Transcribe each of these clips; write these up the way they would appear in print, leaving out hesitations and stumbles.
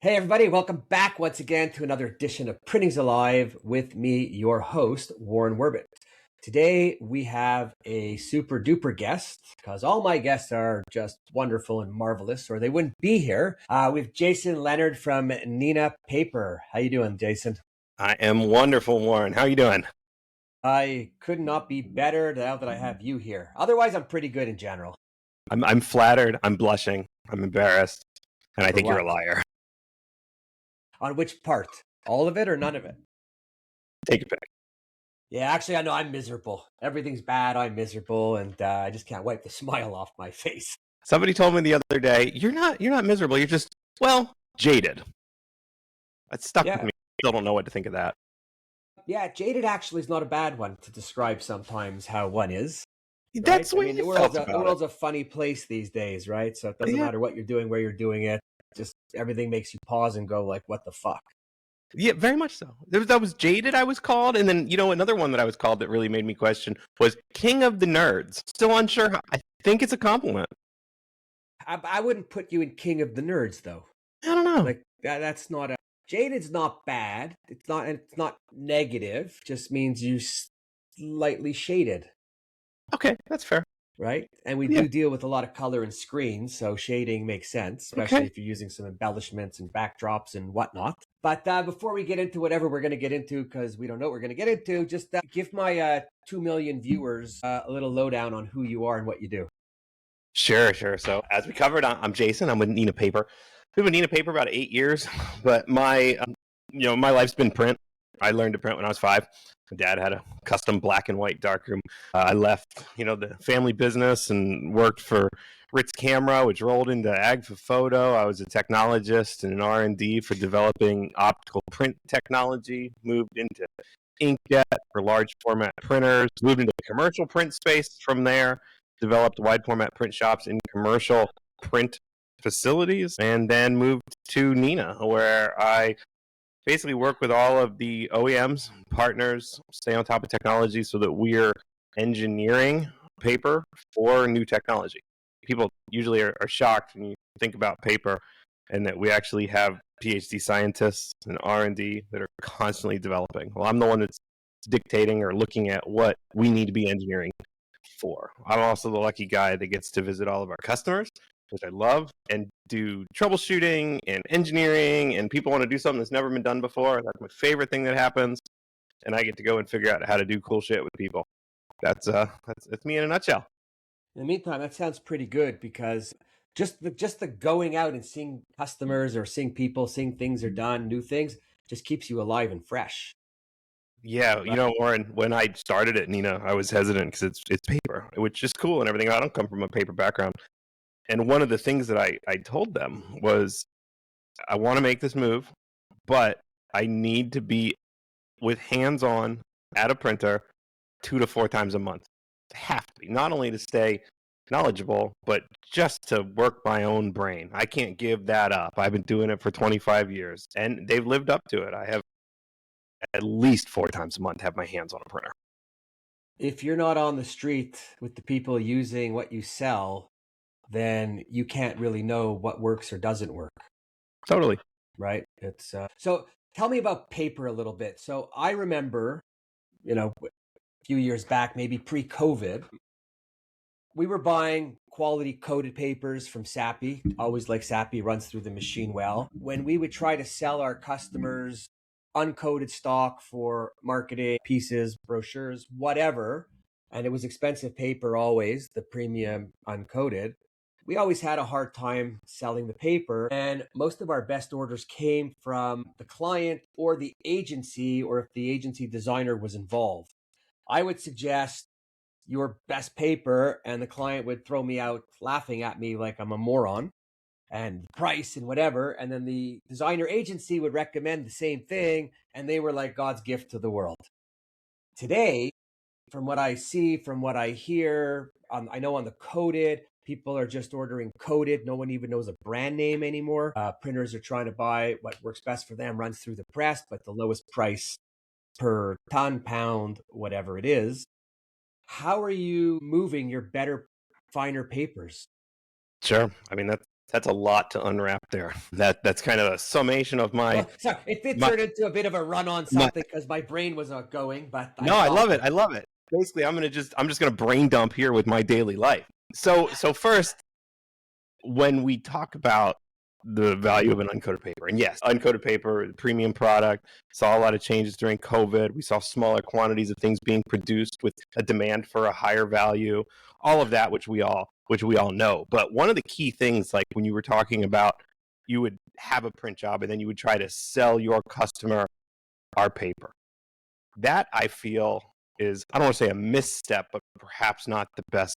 Hey, everybody, welcome back once again to another edition of Printing's Alive with me, your host, Warren Werbitt. Today, we have a super duper guest because all my guests are just wonderful and marvelous, or they wouldn't be here. We have Jason Leonard from Nina Paper. How you doing, Jason? I am wonderful, Warren. How are you doing? I could not be better now that I have you here. Otherwise, I'm pretty good in general. I'm flattered. I'm blushing. I'm embarrassed. And I For think you're a what? liar. On which part? All of it or none of it? Take your pick. Yeah, actually, I know I'm miserable. Everything's bad. I'm miserable, and I just can't wipe the smile off my face. Somebody told me the other day, you're not miserable. You're just, jaded. That stuck with Yeah, me. Still don't know what to think of that. yeah. Jaded actually is not a bad one to describe sometimes how one is, right? That's the I way mean, you felt the about it. world's a funny place these days, right? So it doesn't Yeah. matter what you're doing, where you're doing it. Just everything makes you pause and go like, "What the fuck?" Yeah, very much so. That was jaded, I was called. And then, another one that I was called that really made me question was King of the Nerds. Still unsure. I think it's a compliment. I wouldn't put you in King of the Nerds though. I don't know. Like that's not a jaded's not bad. It's not negative. Just means you slightly shaded. Okay, that's fair. Right? And we Yeah. do deal with a lot of color and screens, so shading makes sense, especially Okay. if you're using some embellishments and backdrops and whatnot. But before we get into whatever we're going to get into, because we don't know what we're going to get into, just give my 2 million viewers a little lowdown on who you are and what you do. Sure. So as we covered, I'm Jason. I'm with Nina Paper. Been with Nina Paper about 8 years, but my life's been print. I learned to print when I was 5. My dad had a custom black and white darkroom. I left, the family business and worked for Ritz Camera, which rolled into Ag for Photo. I was a technologist and an R&D for developing optical print technology. Moved into inkjet for large format printers. Moved into the commercial print space from there. Developed wide format print shops in commercial print facilities, and then moved to Nina, where I basically work with all of the OEMs, partners, stay on top of technology so that we're engineering paper for new technology. People usually are shocked when you think about paper and that we actually have PhD scientists and R&D that are constantly developing. Well, I'm the one that's dictating or looking at what we need to be engineering for. I'm also the lucky guy that gets to visit all of our customers, which I love, and do troubleshooting and engineering, and people want to do something that's never been done before. That's my favorite thing that happens, and I get to go and figure out how to do cool shit with people. That's me in a nutshell. In the meantime, that sounds pretty good because just the going out and seeing customers or seeing people, seeing things are done, new things, just keeps you alive and fresh. Yeah, Right? Warren, when I started it, Nina, I was hesitant because it's paper, which is cool and everything. I don't come from a paper background. And one of the things that I told them was, I want to make this move, but I need to be with hands-on at a printer 2 to 4 times a month. Have to be, not only to stay knowledgeable, but just to work my own brain. I can't give that up. I've been doing it for 25 years, and they've lived up to it. I have at least 4 times a month have my hands on a printer. If you're not on the street with the people using what you sell, then you can't really know what works or doesn't work, Totally. right? It's so tell me about paper a little bit. So I remember, a few years back, maybe pre-COVID, we were buying quality coated papers from Sappy. Always like Sappy, runs through the machine well. When we would try to sell our customers uncoated stock for marketing pieces, brochures, whatever, and it was expensive paper always, the premium uncoated, we always had a hard time selling the paper. And most of our best orders came from the client or the agency, or if the agency designer was involved. I would suggest your best paper, and the client would throw me out laughing at me like I'm a moron and price and whatever. And then the designer agency would recommend the same thing, and they were like God's gift to the world. Today, from what I see, from what I hear, I know on the coated, people are just ordering coated. No one even knows a brand name anymore. Printers are trying to buy what works best for them, runs through the press, but the lowest price per ton, pound, whatever it is. How are you moving your better, finer papers? Sure. I mean, That's a lot to unwrap there. That's kind of a summation of my. Well, sorry, it did my, turn into a bit of a run on my something because my brain was going, but I no, I thought love it. I love it. Basically, I'm just gonna brain dump here with my daily life. So first, when we talk about the value of an uncoated paper, and yes, uncoated paper, premium product, saw a lot of changes during COVID. We saw smaller quantities of things being produced with a demand for a higher value, all of that, which we all know. But one of the key things, like when you were talking about, you would have a print job and then you would try to sell your customer our paper. That, I feel, is, I don't want to say a misstep, but perhaps not the best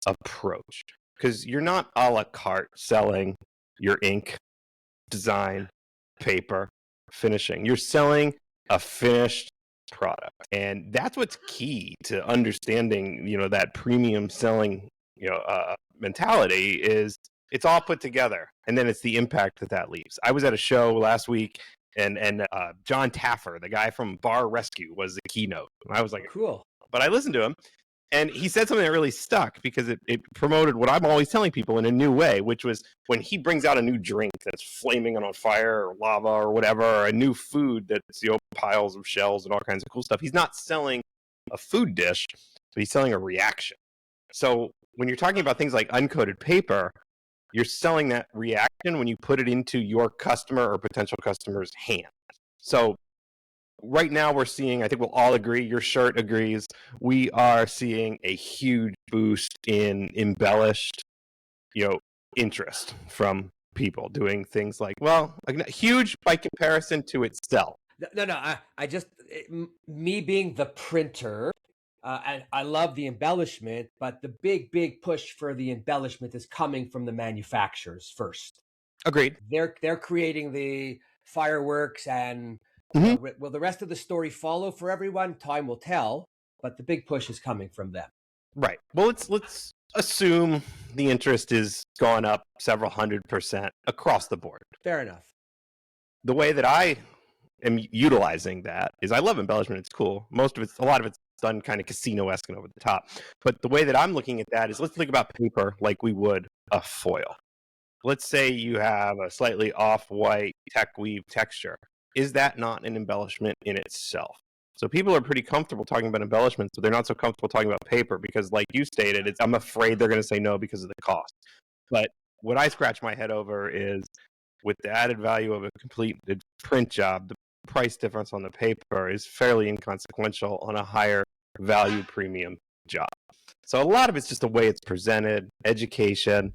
approach, because you're not a la carte selling your ink, design, paper, finishing. You're selling a finished product, and that's what's key to understanding, that premium selling, mentality is it's all put together, and then it's the impact that leaves. I was at a show last week, and John Taffer, the guy from Bar Rescue, was the keynote. And I was like, cool. But I listened to him, and he said something that really stuck because it promoted what I'm always telling people in a new way, which was when he brings out a new drink that's flaming and on fire or lava or whatever, or a new food that's piles of shells and all kinds of cool stuff. He's not selling a food dish, but he's selling a reaction. So when you're talking about things like uncoated paper, you're selling that reaction when you put it into your customer or potential customer's hand. So right now we're seeing, I think we'll all agree, your shirt agrees, we are seeing a huge boost in embellished, interest from people doing things like, huge by comparison to itself. No, me being the printer, and I love the embellishment, but the big push for the embellishment is coming from the manufacturers first. Agreed. They're creating the fireworks, and will the rest of the story follow for everyone? Time will tell, but the big push is coming from them. Right. Well, let's assume the interest is gone up several 100% across the board. Fair enough. The way that I am utilizing that is, I love embellishment. It's cool. A lot of it's done kind of casino-esque and over the top. But the way that I'm looking at that is, let's think about paper like we would a foil. Let's say you have a slightly off-white tech weave texture. Is that not an embellishment in itself? So people are pretty comfortable talking about embellishments, but they're not so comfortable talking about paper because, like you stated, I'm afraid they're going to say no because of the cost. But what I scratch my head over is, with the added value of a completed print job, the price difference on the paper is fairly inconsequential on a higher value premium job. So a lot of it's just the way it's presented, education.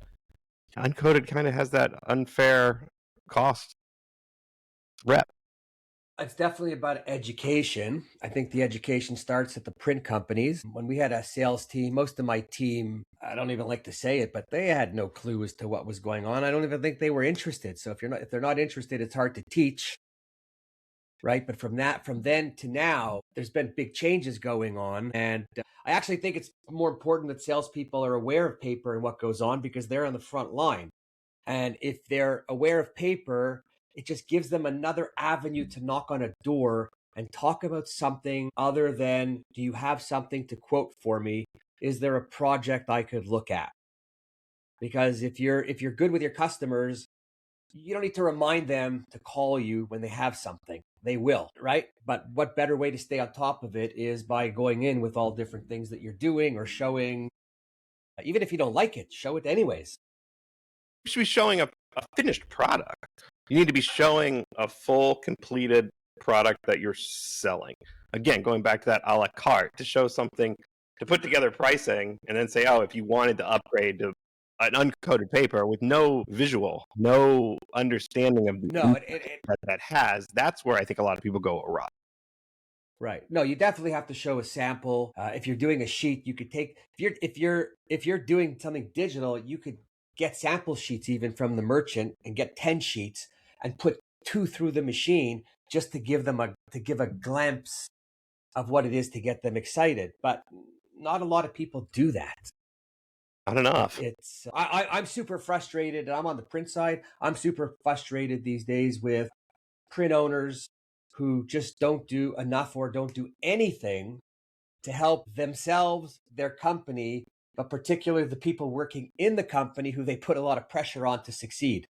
Uncoated kind of has that unfair cost rep. It's definitely about education. I think the education starts at the print companies. When we had a sales team, most of my team, I don't even like to say it, but they had no clue as to what was going on. I don't even think they were interested. So if they're not interested, it's hard to teach, right? But from then to now, there's been big changes going on. And I actually think it's more important that salespeople are aware of paper and what goes on, because they're on the front line. And if they're aware of paper, it just gives them another avenue to knock on a door and talk about something other than, do you have something to quote for me? Is there a project I could look at? Because if you're good with your customers, you don't need to remind them to call you when they have something. They will, right? But what better way to stay on top of it is by going in with all different things that you're doing or showing. Even if you don't like it, show it anyways. You should be showing a finished product. You need to be showing a full, completed product that you're selling. Again, going back to that a la carte, to show something, to put together pricing, and then say, if you wanted to upgrade to an uncoated paper with no visual, no understanding of that's where I think a lot of people go awry. Right. No, you definitely have to show a sample. If you're doing a sheet, you could take, if you're doing something digital, you could get sample sheets even from the merchant and get 10 sheets and put 2 through the machine just to give a glimpse of what it is to get them excited. But not a lot of people do that. Not enough. I'm super frustrated. I'm on the print side. I'm super frustrated these days with print owners who just don't do enough or don't do anything to help themselves, their company, but particularly the people working in the company who they put a lot of pressure on to succeed.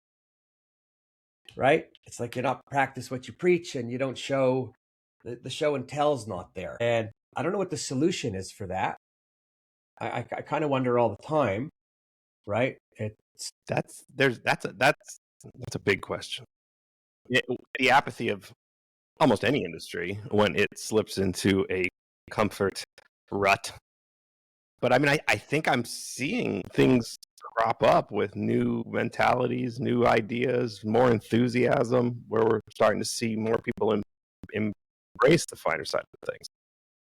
Right? It's like you're not practice what you preach, and you don't show the show and tell's not there. And I don't know what the solution is for that. I kind of wonder all the time, right? That's a big question. The apathy of almost any industry when it slips into a comfort rut. But I mean, I think I'm seeing things crop up with new mentalities, new ideas, more enthusiasm, where we're starting to see more people embrace the finer side of things.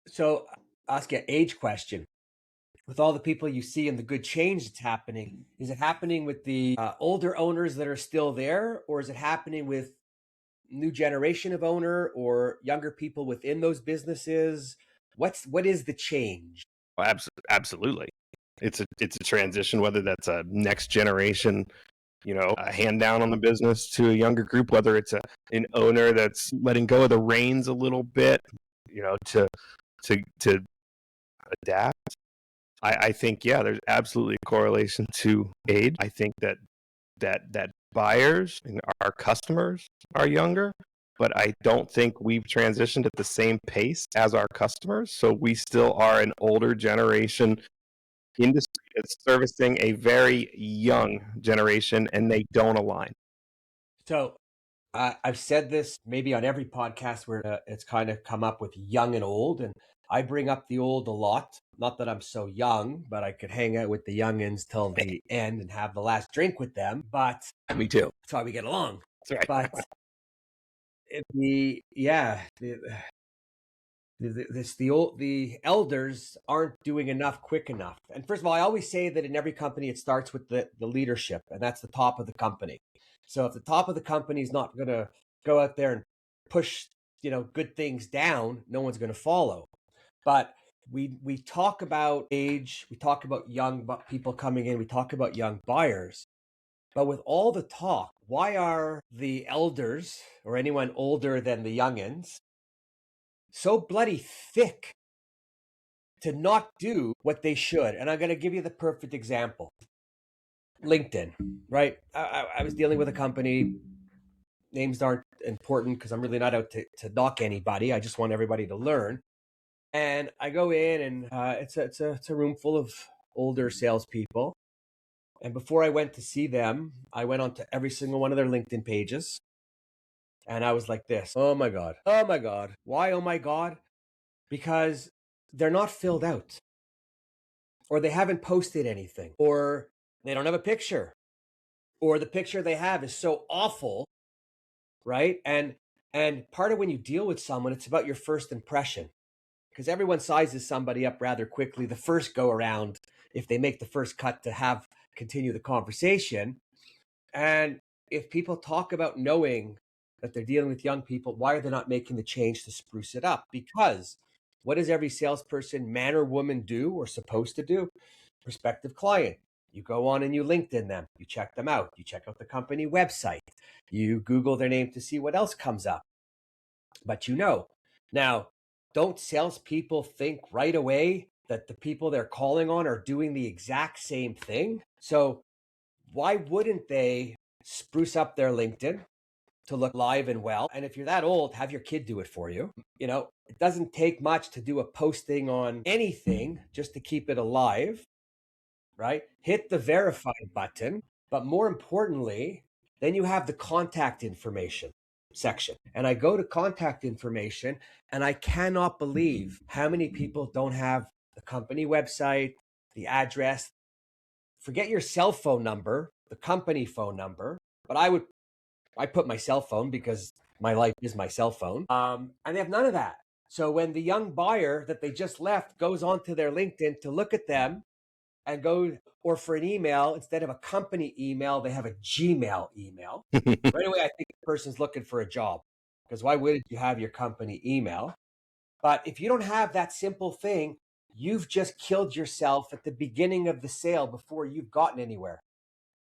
So, ask you an age question. With all the people you see and the good change that's happening, is it happening with the older owners that are still there, or is it happening with new generation of owner or younger people within those businesses? What is the change? Absolutely, it's a transition, whether that's a next generation, a hand down on the business to a younger group, whether it's an owner that's letting go of the reins a little bit, to adapt. I think, yeah, there's absolutely a correlation to age. I think that buyers and our customers are younger, but I don't think we've transitioned at the same pace as our customers. So we still are an older generation industry that's servicing a very young generation, and they don't align. So I've said this maybe on every podcast where it's kind of come up with young and old, and I bring up the old a lot. Not that I'm so young, but I could hang out with the youngins till the end and have the last drink with them. But me too. That's why we get along. That's right. But the elders aren't doing enough quick enough. And first of all, I always say that in every company it starts with the leadership, and that's the top of the company. So if the top of the company is not going to go out there and push good things down, no one's going to follow. But we talk about age, we talk about young people coming in, we talk about young buyers. But with all the talk, why are the elders or anyone older than the youngins so bloody thick to not do what they should? And I'm going to give you the perfect example. LinkedIn, right? I was dealing with a company. Names aren't important because I'm really not out to knock anybody. I just want everybody to learn. And I go in, and it's a room full of older salespeople. And before I went to see them, I went onto every single one of their LinkedIn pages. And I was like this: oh my God. Oh my God. Why oh my God? Because they're not filled out. Or they haven't posted anything. Or they don't have a picture. Or the picture they have is so awful, right? And part of when you deal with someone, it's about your first impression. Because everyone sizes somebody up rather quickly the first go around, if they make the first cut to continue the conversation. And if people talk about knowing that they're dealing with young people, why are they not making the change to spruce it up? Because what does every salesperson, man or woman, do or supposed to do? Prospective client. You go on and you LinkedIn them. You check them out. You check out the company website. You Google their name to see what else comes up. But now, don't salespeople think right away that the people they're calling on are doing the exact same thing? So why wouldn't they spruce up their LinkedIn to look live and well? And if you're that old, have your kid do it for you. It doesn't take much to do a posting on anything just to keep it alive, right? Hit the verify button. But more importantly, then you have the contact information section. And I go to contact information, and I cannot believe how many people don't have the company website, the address. Forget your cell phone number, the company phone number. But I put my cell phone because my life is my cell phone. And they have none of that. So when the young buyer that they just left goes onto their LinkedIn to look at them and go, or for an email, instead of a company email, they have a Gmail email. Right away, I think the person's looking for a job, because why wouldn't you have your company email? But if you don't have that simple thing, you've just killed yourself at the beginning of the sale before you've gotten anywhere.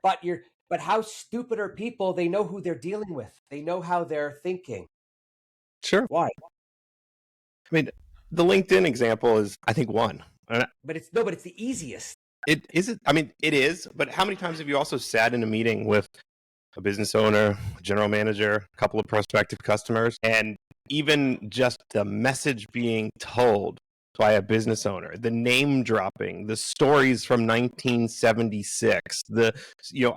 But how stupid are people? They know who they're dealing with. They know how they're thinking. Sure. Why? I mean, the LinkedIn example is, I think, one. But it's the easiest. It isn't. I mean, it is. But how many times have you also sat in a meeting with a business owner, a general manager, a couple of prospective customers, and even just the message being told by a business owner, the name dropping, the stories from 1976,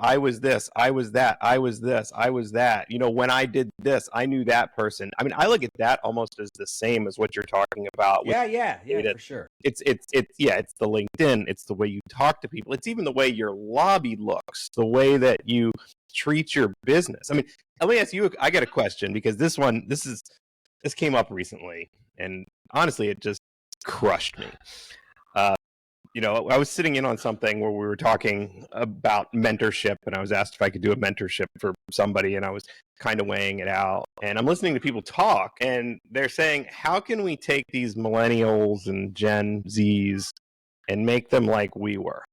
I was this, I was that, I was this, I was that, when I did this, I knew that person. I mean, I look at that almost as the same as what you're talking about. Yeah, for sure. It's the LinkedIn, it's the way you talk to people, it's even the way your lobby looks, the way that you treat your business. I mean, let me ask you, I got a question, because this came up recently, and honestly, it just crushed me. I was sitting in on something where we were talking about mentorship, and I was asked if I could do a mentorship for somebody, and I was kind of weighing it out. And I'm listening to people talk, and they're saying, how can we take these millennials and Gen Zs and make them like we were?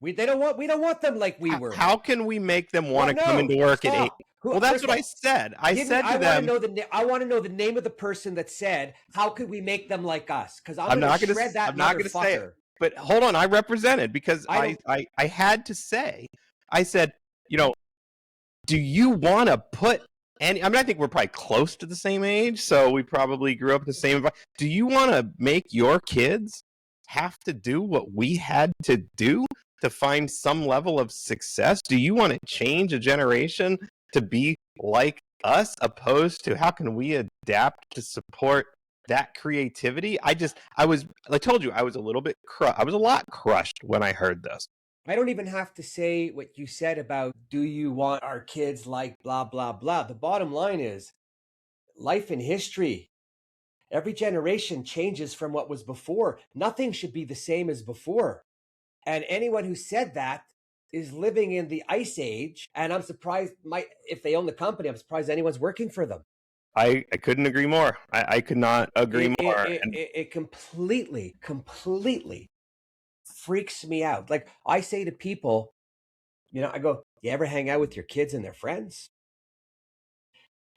We don't want them like we were. How can we make them want to come into work at 8? Well, that's what I said. I want to know the name of the person that said, "How could we make them like us?" Because I'm not going to shred that. I'm not going to say it. But hold on, I represented, because I had to say. I said, do you want to put any? I mean, I think we're probably close to the same age, so we probably grew up in the same environment. Do you want to make your kids have to do what we had to do to find some level of success? Do you want to change a generation to be like us, opposed to how can we adapt to support that creativity? I told you, I was a lot crushed when I heard this. I don't even have to say what you said about, do you want our kids like blah, blah, blah. The bottom line is life and history. Every generation changes from what was before. Nothing should be the same as before. And anyone who said that is living in the ice age. And I'm surprised, if they own the company, I'm surprised anyone's working for them. I couldn't agree more. I could not agree more. It completely freaks me out. Like, I say to people, I go, you ever hang out with your kids and their friends?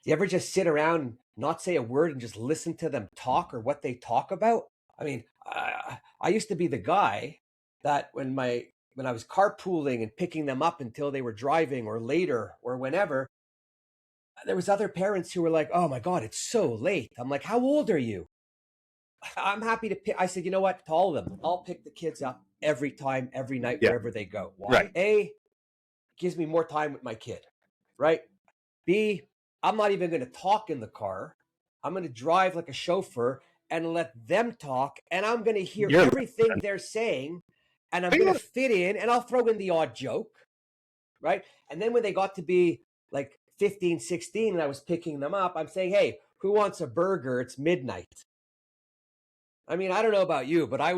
Do you ever just sit around and not say a word and just listen to them talk or what they talk about? I mean, I used to be the guy that when I was carpooling and picking them up until they were driving or later or whenever, there was other parents who were like, oh my God, it's so late. I'm like, how old are you? I'm happy to pick. I said, you know what? To all of them, I'll pick the kids up every time, every night, wherever they go. Why? Right. A, gives me more time with my kid, right? B, I'm not even going to talk in the car. I'm going to drive like a chauffeur and let them talk. And I'm going to hear everything they're saying. And I'm going to fit in, and I'll throw in the odd joke, right? And then when they got to be like 15, 16, and I was picking them up, I'm saying, hey, who wants a burger? It's midnight. I mean, I don't know about you, but it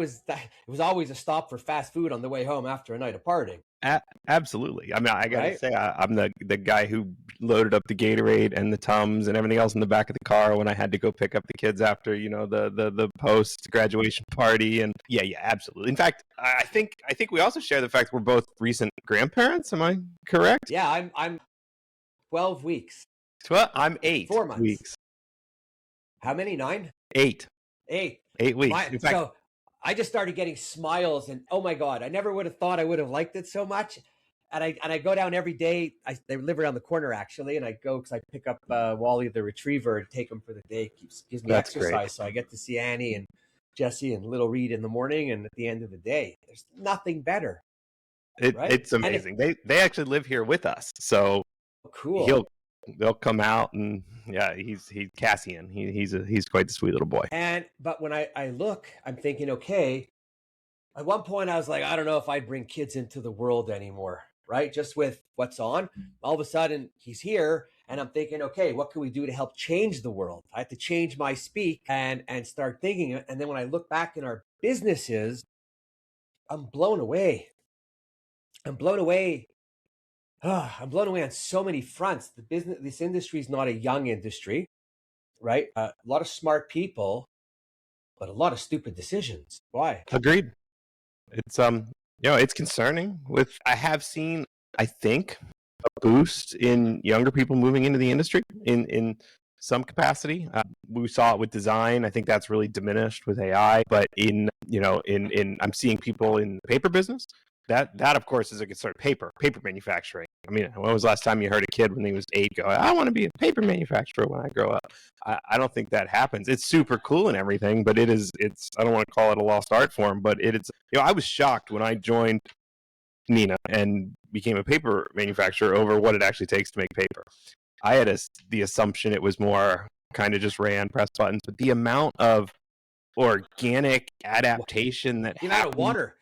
was always a stop for fast food on the way home after a night of partying. Absolutely. I mean, I got to say, I'm the guy who loaded up the Gatorade and the Tums and everything else in the back of the car when I had to go pick up the kids after, the post-graduation party. And yeah, absolutely. In fact, I think we also share the fact we're both recent grandparents. Am I correct? Yeah, I'm 12 weeks. I'm 8 4 months. weeks. How many? 9? 8. 8 weeks. So I just started getting smiles, and oh my God, I never would have thought I would have liked it so much. And I go down every day. They live around the corner actually, and I go because I pick up Wally the retriever and take him for the day. Gives me exercise, great. So I get to see Annie and Jesse and little Reed in the morning, and at the end of the day, there's nothing better. Right? It's amazing. They actually live here with us, so cool. They'll come out, and he's Cassian. He's quite the sweet little boy. But when I look, I'm thinking, okay. At one point, I was like, I don't know if I'd bring kids into the world anymore, right? Just with what's on. All of a sudden, he's here, and I'm thinking, okay, what can we do to help change the world? I have to change my speak and start thinking. And then when I look back in our businesses, I'm blown away. I'm blown away on so many fronts. This industry is not a young industry, right? A lot of smart people, but a lot of stupid decisions. Why? Agreed. It's it's concerning. I have seen, I think, a boost in younger people moving into the industry, in some capacity. We saw it with design. I think that's really diminished with AI. But in I'm seeing people in the paper business. That of course is a concern. Paper manufacturing. I mean, when was the last time you heard a kid when he was 8 go, "I want to be a paper manufacturer when I grow up"? I don't think that happens. It's super cool and everything, but it's I don't want to call it a lost art form, but it's I was shocked when I joined Nina and became a paper manufacturer over what it actually takes to make paper. I had the assumption it was more kind of just ran press buttons, but the amount of organic adaptation that the amount of water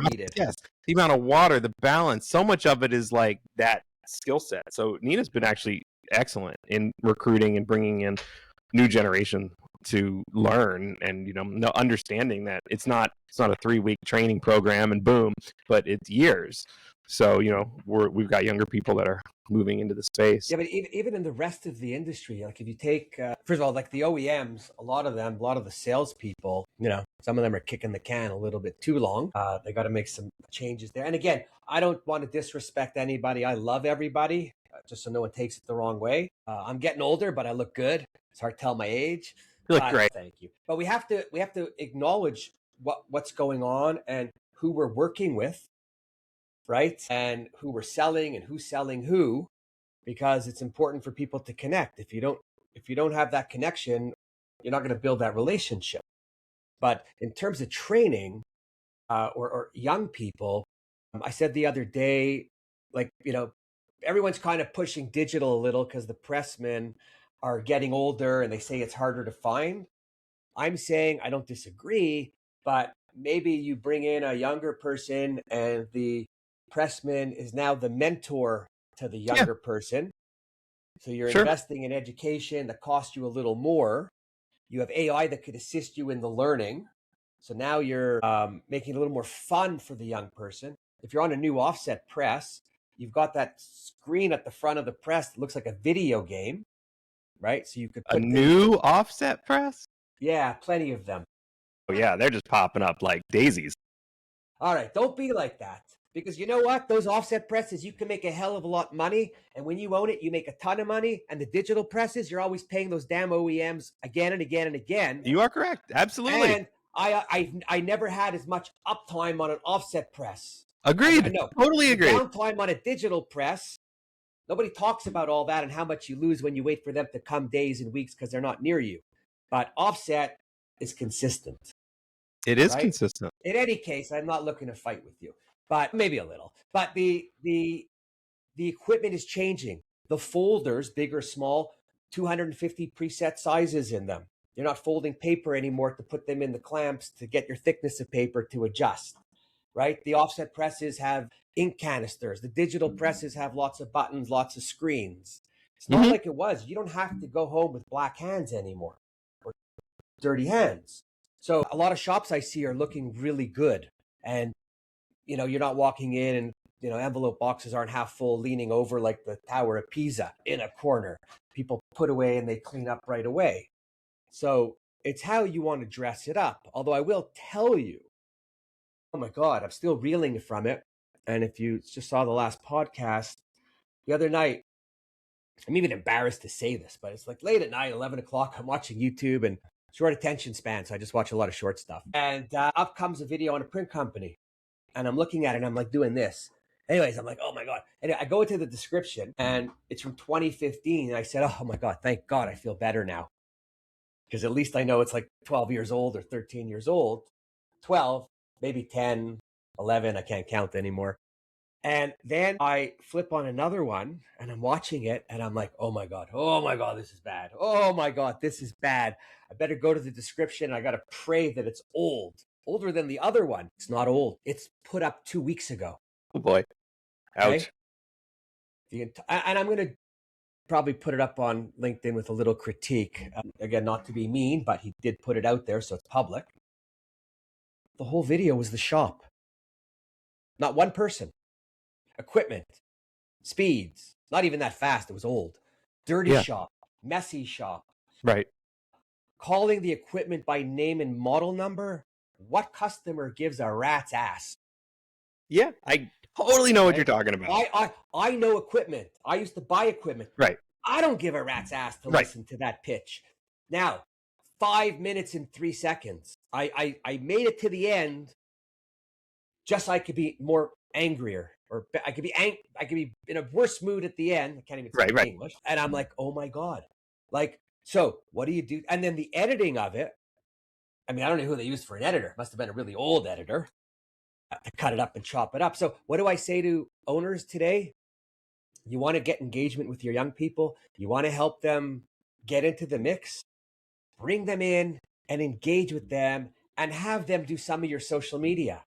needed. Yes, the amount of water, the balance, so much of it is like that skill set. So Nina's been actually excellent in recruiting and bringing in new generation to learn, and understanding that it's not a 3-week training program and boom, but it's years. So we've got younger people that are moving into the space. Yeah, but even in the rest of the industry, like if you take first of all, like the OEMs, a lot of the salespeople, some of them are kicking the can a little bit too long. They got to make some changes there. And again, I don't want to disrespect anybody. I love everybody, just so no one takes it the wrong way. I'm getting older, but I look good. It's hard to tell my age. You look great. Thank you. But we have to acknowledge what's going on and who we're working with, right? And who we're selling and who's selling who, because it's important for people to connect. If you don't have that connection, you're not going to build that relationship. But in terms of training or young people, I said the other day, like, everyone's kind of pushing digital a little because the pressmen are getting older and they say it's harder to find. I'm saying I don't disagree, but maybe you bring in a younger person and the pressman is now the mentor to the younger person. So you're investing in education that costs you a little more. You have AI that could assist you in the learning. So now you're making it a little more fun for the young person. If you're on a new offset press, you've got that screen at the front of the press that looks like a video game, right? So you could put a new offset press? Yeah, plenty of them. Oh yeah, they're just popping up like daisies. All right, don't be like that. Because you know what? Those offset presses, you can make a hell of a lot of money. And when you own it, you make a ton of money. And the digital presses, you're always paying those damn OEMs again and again and again. You are correct. Absolutely. And I never had as much uptime on an offset press. Agreed. No, totally agreed. Downtime on a digital press. Nobody talks about all that and how much you lose when you wait for them to come days and weeks because they're not near you. But offset is consistent. It is consistent. In any case, I'm not looking to fight with you, but maybe a little. But the equipment is changing. The folders, big or small, 250 preset sizes in them. You're not folding paper anymore to put them in the clamps to get your thickness of paper to adjust, right? The offset presses have ink canisters. The digital presses have lots of buttons, lots of screens. It's not like it was. You don't have to go home with black hands anymore or dirty hands. So a lot of shops I see are looking really good. And, you're not walking in and, envelope boxes aren't half full, leaning over like the Tower of Pisa in a corner. People put away and they clean up right away. So it's how you want to dress it up. Although I will tell you, oh my God, I'm still reeling from it. And if you just saw the last podcast the other night, I'm even embarrassed to say this, but it's like late at night, 11 o'clock, I'm watching YouTube and short attention span. So I just watch a lot of short stuff. And up comes a video on a print company. And I'm looking at it and I'm like doing this. Anyways, I'm like, oh my God. And I go into the description and it's from 2015. And I said, oh my God, thank God I feel better now. Because at least I know it's like 12 years old or 13 years old. 12, maybe 10, 11. I can't count anymore. And then I flip on another one and I'm watching it and I'm like, oh my God, this is bad. Oh my God, this is bad. I better go to the description. I got to pray that it's old. Older than the other one. It's not old. It's put up 2 weeks ago. Oh boy. Ouch. Okay? And I'm going to probably put it up on LinkedIn with a little critique. Again, not to be mean, but he did put it out there, so it's public. The whole video was the shop. Not one person. Equipment. Speeds. Not even that fast. It was old. Dirty shop. Messy shop. Right. Calling the equipment by name and model number. What customer gives a rat's ass? Yeah, I totally know what you're talking about. I know equipment. I used to buy equipment. Right. I don't give a rat's ass to Right. listen to that pitch. Now, 5 minutes and 3 seconds. I made it to the end just so I could be more angrier, or I could be in a worse mood at the end. I can't even speak Right. English. And I'm like, oh my God. Like, so what do you do? And then the editing of it, I mean, I don't know who they used for an editor. It must have been a really old editor to cut it up and chop it up. So what do I say to owners today? You want to get engagement with your young people. You want to help them get into the mix. Bring them in and engage with them and have them do some of your social media.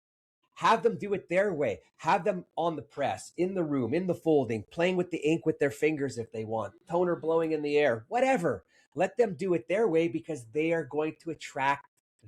Have them do it their way. Have them on the press, in the room, in the folding, playing with the ink with their fingers if they want, toner blowing in the air, whatever. Let them do it their way because they are going to attract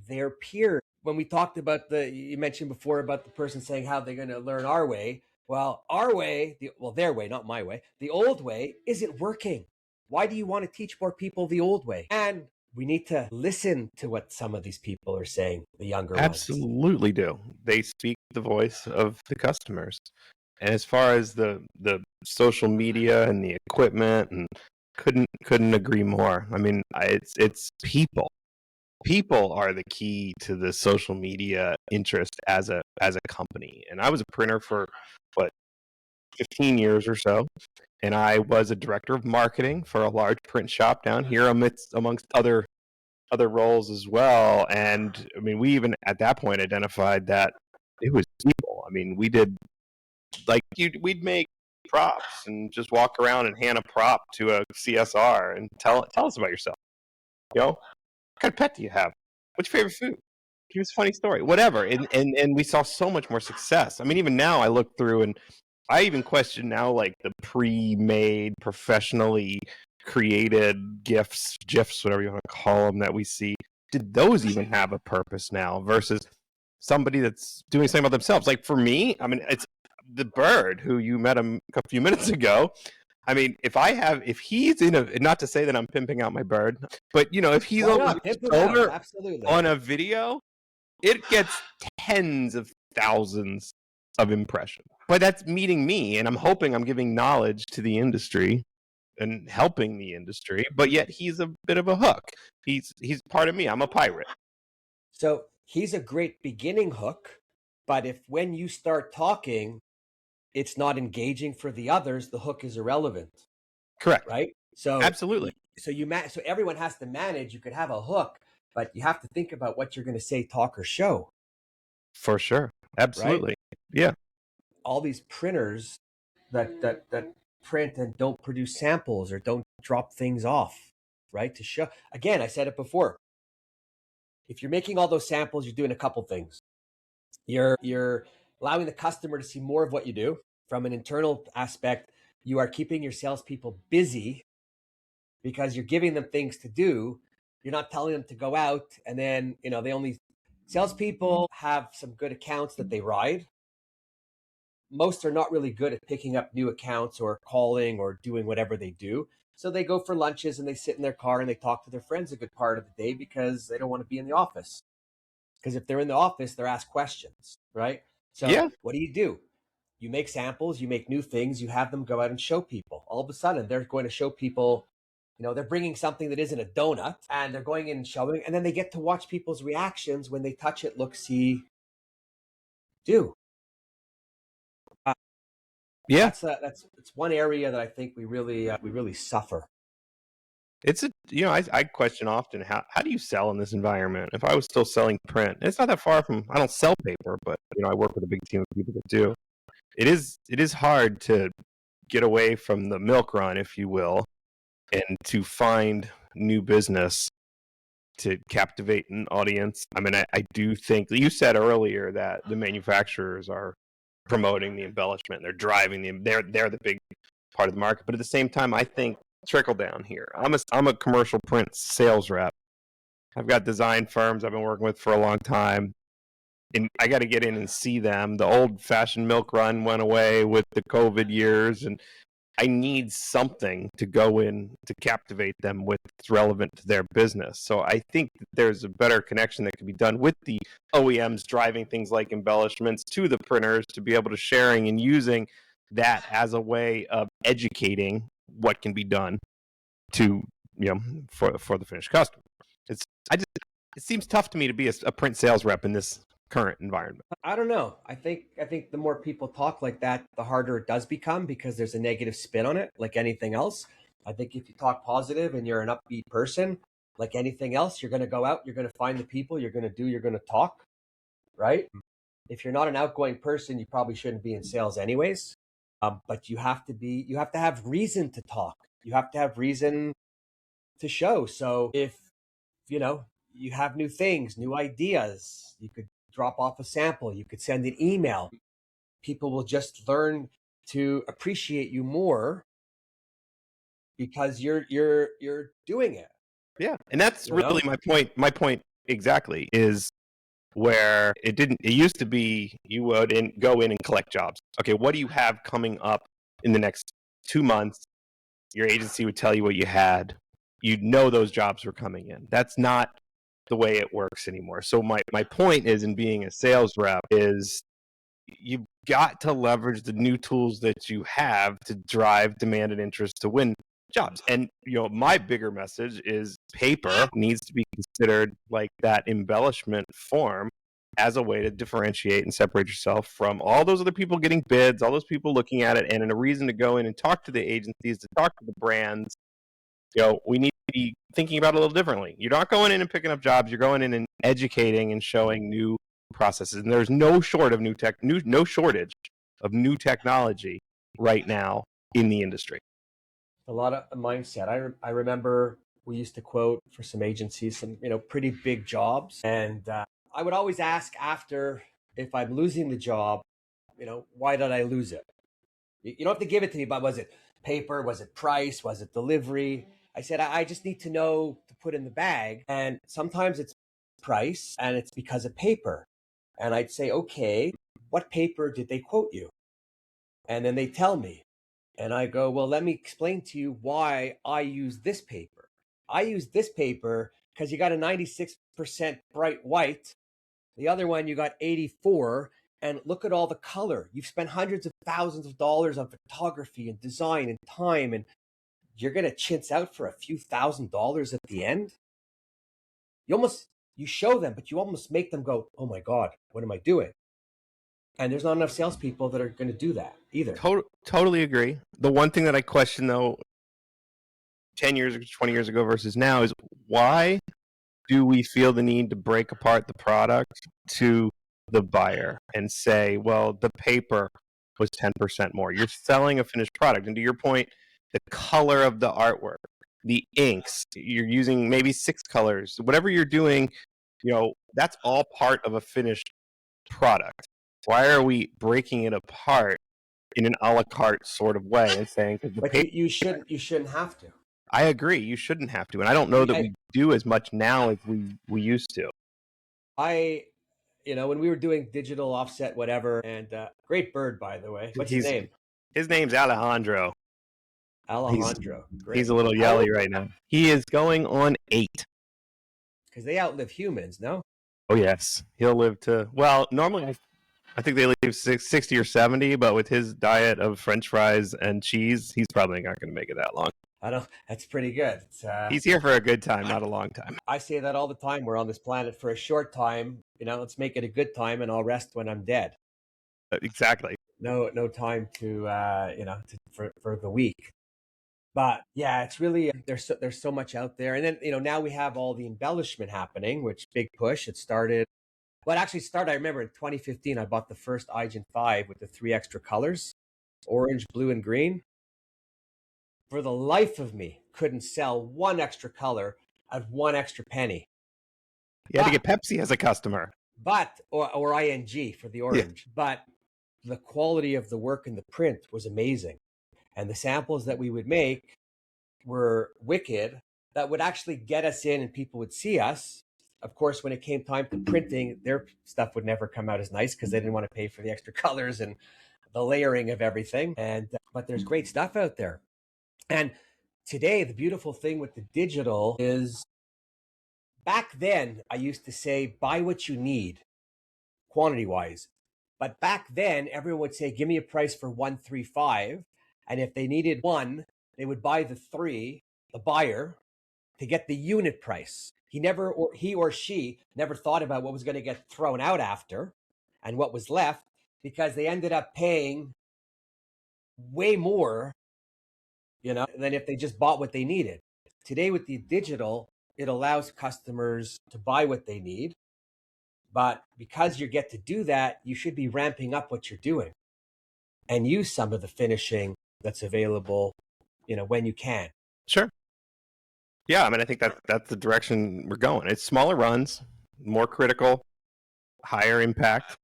their peers. When we talked about you mentioned before about the person saying how they're going to learn our way. Well, our way, their way, not my way, the old way isn't working. Why do you want to teach more people the old way? And we need to listen to what some of these people are saying, the younger ones. Absolutely do. They speak the voice of the customers. And as far as the social media and the equipment, and couldn't agree more. I mean, it's people. People are the key to the social media interest as a company. And I was a printer for 15 years or so, and I was a director of marketing for a large print shop down here amongst other roles as well. And I mean, we even at that point identified that it was people. I mean, we did we'd make props and just walk around and hand a prop to a CSR and tell us about yourself. You know, what kind of pet do you have? What's your favorite food? Give us a funny story, whatever. And we saw so much more success. I mean, even now I look through and I even question now, like the pre-made, professionally created GIFs, whatever you want to call them, that we see. Did those even have a purpose now versus somebody that's doing something about themselves? Like for me, I mean, it's the bird who you met him a few minutes ago. I mean, if he's not to say that I'm pimping out my bird, but if he's over his shoulder on a video, it gets tens of thousands of impressions. But that's meeting me, and I'm hoping I'm giving knowledge to the industry and helping the industry, but yet he's a bit of a hook. He's part of me. I'm a pirate. So he's a great beginning hook, but if when you start talking, it's not engaging for the others, the hook is irrelevant. Correct. Right? So absolutely. So everyone has to manage. You could have a hook, but you have to think about what you're going to say, talk, or show. For sure. Absolutely. Right? Yeah. All these printers that print and don't produce samples or don't drop things off, right? To show. Again, I said it before. If you're making all those samples, you're doing a couple things. You're allowing the customer to see more of what you do. From an internal aspect, you are keeping your salespeople busy because you're giving them things to do. You're not telling them to go out and then, salespeople have some good accounts that they ride. Most are not really good at picking up new accounts or calling or doing whatever they do. So they go for lunches and they sit in their car and they talk to their friends a good part of the day because they don't want to be in the office. Because if they're in the office, they're asked questions, right? So What do? You make samples, you make new things, you have them go out and show people. All of a sudden, they're going to show people, they're bringing something that isn't a donut and they're going in and showing, and then they get to watch people's reactions when they touch it, look, see, do. That's one area that I think we really suffer. It's I question often how do you sell in this environment? If I was still selling print, it's not that far from, I don't sell paper, but I work with a big team of people that do. It is hard to get away from the milk run, if you will, and to find new business to captivate an audience. I mean, I do think you said earlier that the manufacturers are promoting the embellishment, they're driving they're the big part of the market, but at the same time, I think trickle down here. I'm a commercial print sales rep. I've got design firms I've been working with for a long time, and I got to get in and see them. The old-fashioned milk run went away with the COVID years, and I need something to go in to captivate them with that's relevant to their business. So I think that there's a better connection that can be done with the OEMs driving things like embellishments to the printers to be able to sharing and using that as a way of educating what can be done to, for the finished customer. It's I just it seems tough to me to be a print sales rep in this current environment. I don't know. I think the more people talk like that, the harder it does become, because there's a negative spin on it, like anything else. I think if you talk positive and you're an upbeat person, like anything else, you're going to go out, you're going to find the people, you're going to talk, right? If you're not an outgoing person, you probably shouldn't be in sales anyways. But you have to have reason to talk. You have to have reason to show. So if, you have new things, new ideas, you could drop off a sample, you could send an email. People will just learn to appreciate you more because you're doing it. Yeah. And that's really my point. My point exactly is where it used to be you would go in and collect jobs. Okay, what do you have coming up in the next 2 months? Your agency would tell you what you had. You'd know those jobs were coming in. That's not the way it works anymore. So my point is, in being a sales rep, is you've got to leverage the new tools that you have to drive demand and interest to win jobs. And my bigger message is paper needs to be considered like that embellishment form as a way to differentiate and separate yourself from all those other people getting bids, all those people looking at it, and a reason to go in and talk to the agencies, to talk to the brands. We need to be thinking about it a little differently. You're not going in and picking up jobs. You're going in and educating and showing new processes. And there's no shortage of new technology right now in the industry. A lot of mindset. I remember we used to quote for some agencies some pretty big jobs, and I would always ask after, if I'm losing the job, why did I lose it? You don't have to give it to me, but was it paper? Was it price? Was it delivery? I said, I just need to know to put in the bag. And sometimes it's price and it's because of paper. And I'd say, okay, what paper did they quote you? And then they tell me. And I go, well, let me explain to you why I use this paper. I use this paper because you got a 96% bright white. The other one, you got 84. And look at all the color. You've spent hundreds of thousands of dollars on photography and design and time, and you're going to chintz out for a few $1,000s at the end. You show them, but you almost make them go, oh my God, what am I doing? And there's not enough salespeople that are going to do that either. Totally agree. The one thing that I question, though, 10 years or 20 years ago versus now, is why do we feel the need to break apart the product to the buyer and say, well, the paper was 10% more? You're selling a finished product. And to your point, the color of the artwork, the inks, you're using maybe 6 colors, whatever you're doing, that's all part of a finished product. Why are we breaking it apart in an a la carte sort of way and saying, you shouldn't have to. I agree, you shouldn't have to. And I don't know that we do as much now as we used to. When we were doing digital offset, whatever, and great bird, by the way. What's his name? His name's Alejandro. Great. He's a little yelly right now. He is going on 8. Because they outlive humans, no? Oh, yes. He'll live to, well, normally I think they live 60 or 70, but with his diet of French fries and cheese, he's probably not going to make it that long. That's pretty good. He's here for a good time, not a long time. I say that all the time. We're on this planet for a short time. Let's make it a good time, and I'll rest when I'm dead. Exactly. No time to for the week. But yeah, it's really there's so much out there, and then now we have all the embellishment happening, which big push. It started. Well, it actually started. I remember in 2015, I bought the first iGen 5 with the 3 extra colors, orange, blue, and green. For the life of me, couldn't sell one extra color at one extra penny. You had to get Pepsi as a customer. Or ING for the orange. Yeah. But the quality of the work in the print was amazing. And the samples that we would make were wicked, that would actually get us in and people would see us. Of course, when it came time to printing, their stuff would never come out as nice because they didn't want to pay for the extra colors and the layering of everything. But there's great stuff out there. And today, the beautiful thing with the digital is, back then, I used to say, buy what you need, quantity-wise. But back then, everyone would say, give me a price for 135. And if they needed 1, they would buy the 3 the buyer to get the unit price. He or she never thought about what was going to get thrown out after and what was left, because they ended up paying way more, than if they just bought what they needed. Today with the digital, it allows customers to buy what they need. But because you get to do that, you should be ramping up what you're doing and use some of the finishing that's available, when you can. Sure. Yeah, I mean, I think that's the direction we're going. It's smaller runs, more critical, higher impact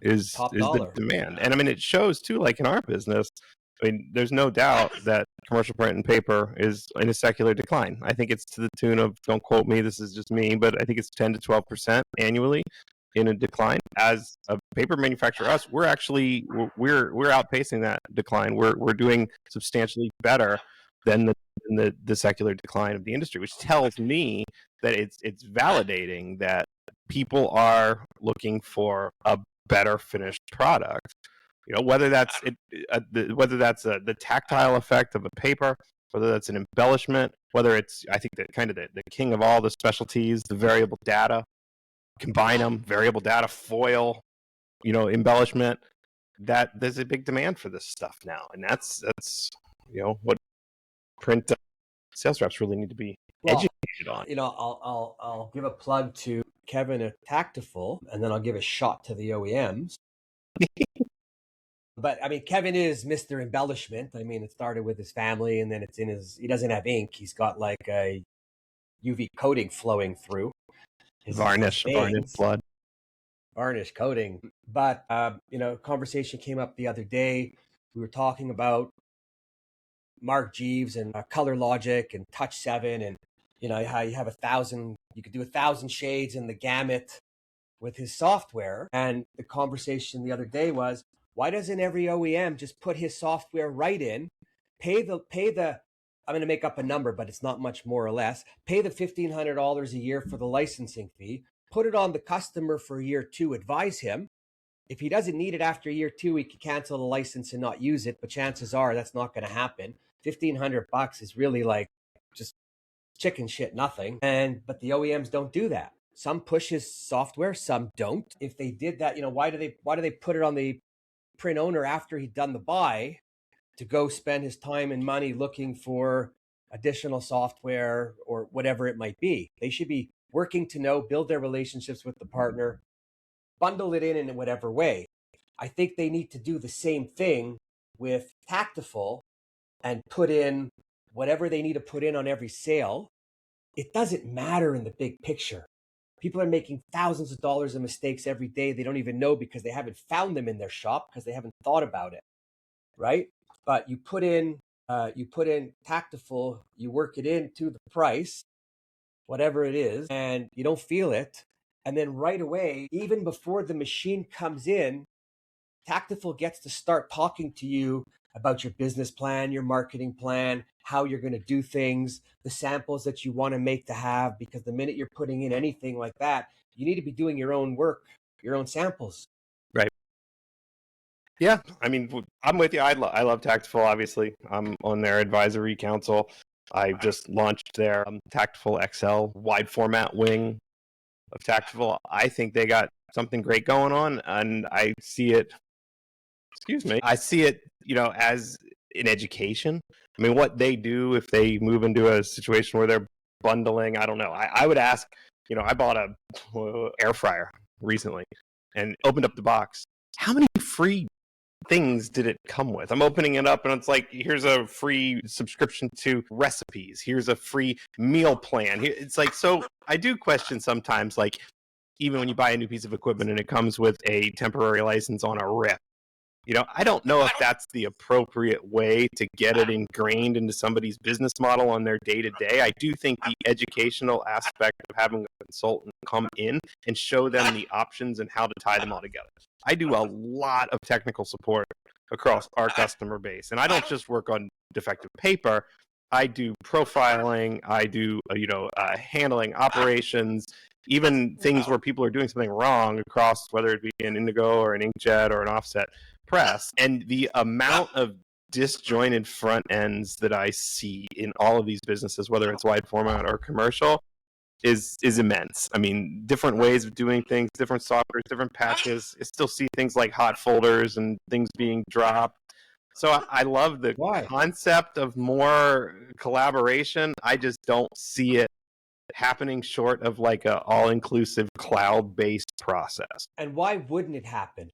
is the demand. And I mean, it shows too, like in our business. I mean, there's no doubt that commercial print and paper is in a secular decline. I think it's to the tune of, don't quote me, this is just me, but I think it's 10 to 12% annually in a decline. As a paper manufacturer, we're outpacing that decline. We're doing substantially better than the secular decline of the industry, which tells me that it's validating that people are looking for a better finished product. Whether that's the tactile effect of a paper, whether that's an embellishment, whether it's, I think that kind of the king of all the specialties, the variable data, combine them, variable data, foil, embellishment. That there's a big demand for this stuff now, and that's what print sales reps really need to be educated on. I'll give a plug to Kevin at Tactiful, and then I'll give a shot to the OEMs. But I mean, Kevin is Mr. Embellishment. I mean, it started with his family, and then it's in he doesn't have ink. He's got like a UV coating flowing through. Varnish blood. Varnish coating. But, conversation came up the other day. We were talking about Mark Jeeves and Color Logic and Touch 7, and, how you have you could do 1,000 shades in the gamut with his software. And the conversation the other day was, why doesn't every OEM just put his software right in, pay the I'm going to make up a number, but it's not much more or less, pay the $1,500 a year for the licensing fee, put it on the customer for year 2, advise him. If he doesn't need it after year 2, he can cancel the license and not use it, but chances are that's not going to happen. $1,500 is really like just chicken shit nothing. But the OEMs don't do that. Some push his software, some don't. If they did that, why do they put it on the print owner after he'd done the buy to go spend his time and money looking for additional software or whatever it might be? They should be working to build their relationships with the partner, bundle it in whatever way. I think they need to do the same thing with Tactiful and put in whatever they need to put in on every sale. It doesn't matter in the big picture. People are making thousands of dollars of mistakes every day. They don't even know because they haven't found them in their shop because they haven't thought about it, right? But you put in Tactiful, you work it into the price, whatever it is, and you don't feel it. And then right away, even before the machine comes in, Tactiful gets to start talking to you about your business plan, your marketing plan, how you're going to do things, the samples that you want to make to have, because the minute you're putting in anything like that, you need to be doing your own work, your own samples. Right. Yeah. I mean, I'm with you. I love Tactiful, obviously. I'm on their advisory council. I just launched their Tactiful XL wide format wing of Tactiful. I think they got something great going on, and I see it, as an education. I mean, what they do if they move into a situation where they're bundling, I don't know. I would ask, I bought a air fryer recently and opened up the box. How many free things did it come with? I'm opening it up and it's like, here's a free subscription to recipes. Here's a free meal plan. It's like, so I do question sometimes, like, even when you buy a new piece of equipment and it comes with a temporary license on a rip, I don't know if that's the appropriate way to get it ingrained into somebody's business model on their day-to-day. I do think the educational aspect of having a consultant come in and show them the options and how to tie them all together. I do a lot of technical support across our customer base, and I don't just work on defective paper. I do profiling. I do, handling operations, even things where people are doing something wrong across, whether it be an Indigo or an inkjet or an offset press. And the amount of disjointed front ends that I see in all of these businesses, whether it's wide format or commercial, is immense. I mean, different ways of doing things, different softwares, different patches. I still see things like hot folders and things being dropped. So I love the concept of more collaboration. I just don't see it happening short of like a all-inclusive cloud-based process. And why wouldn't it happen?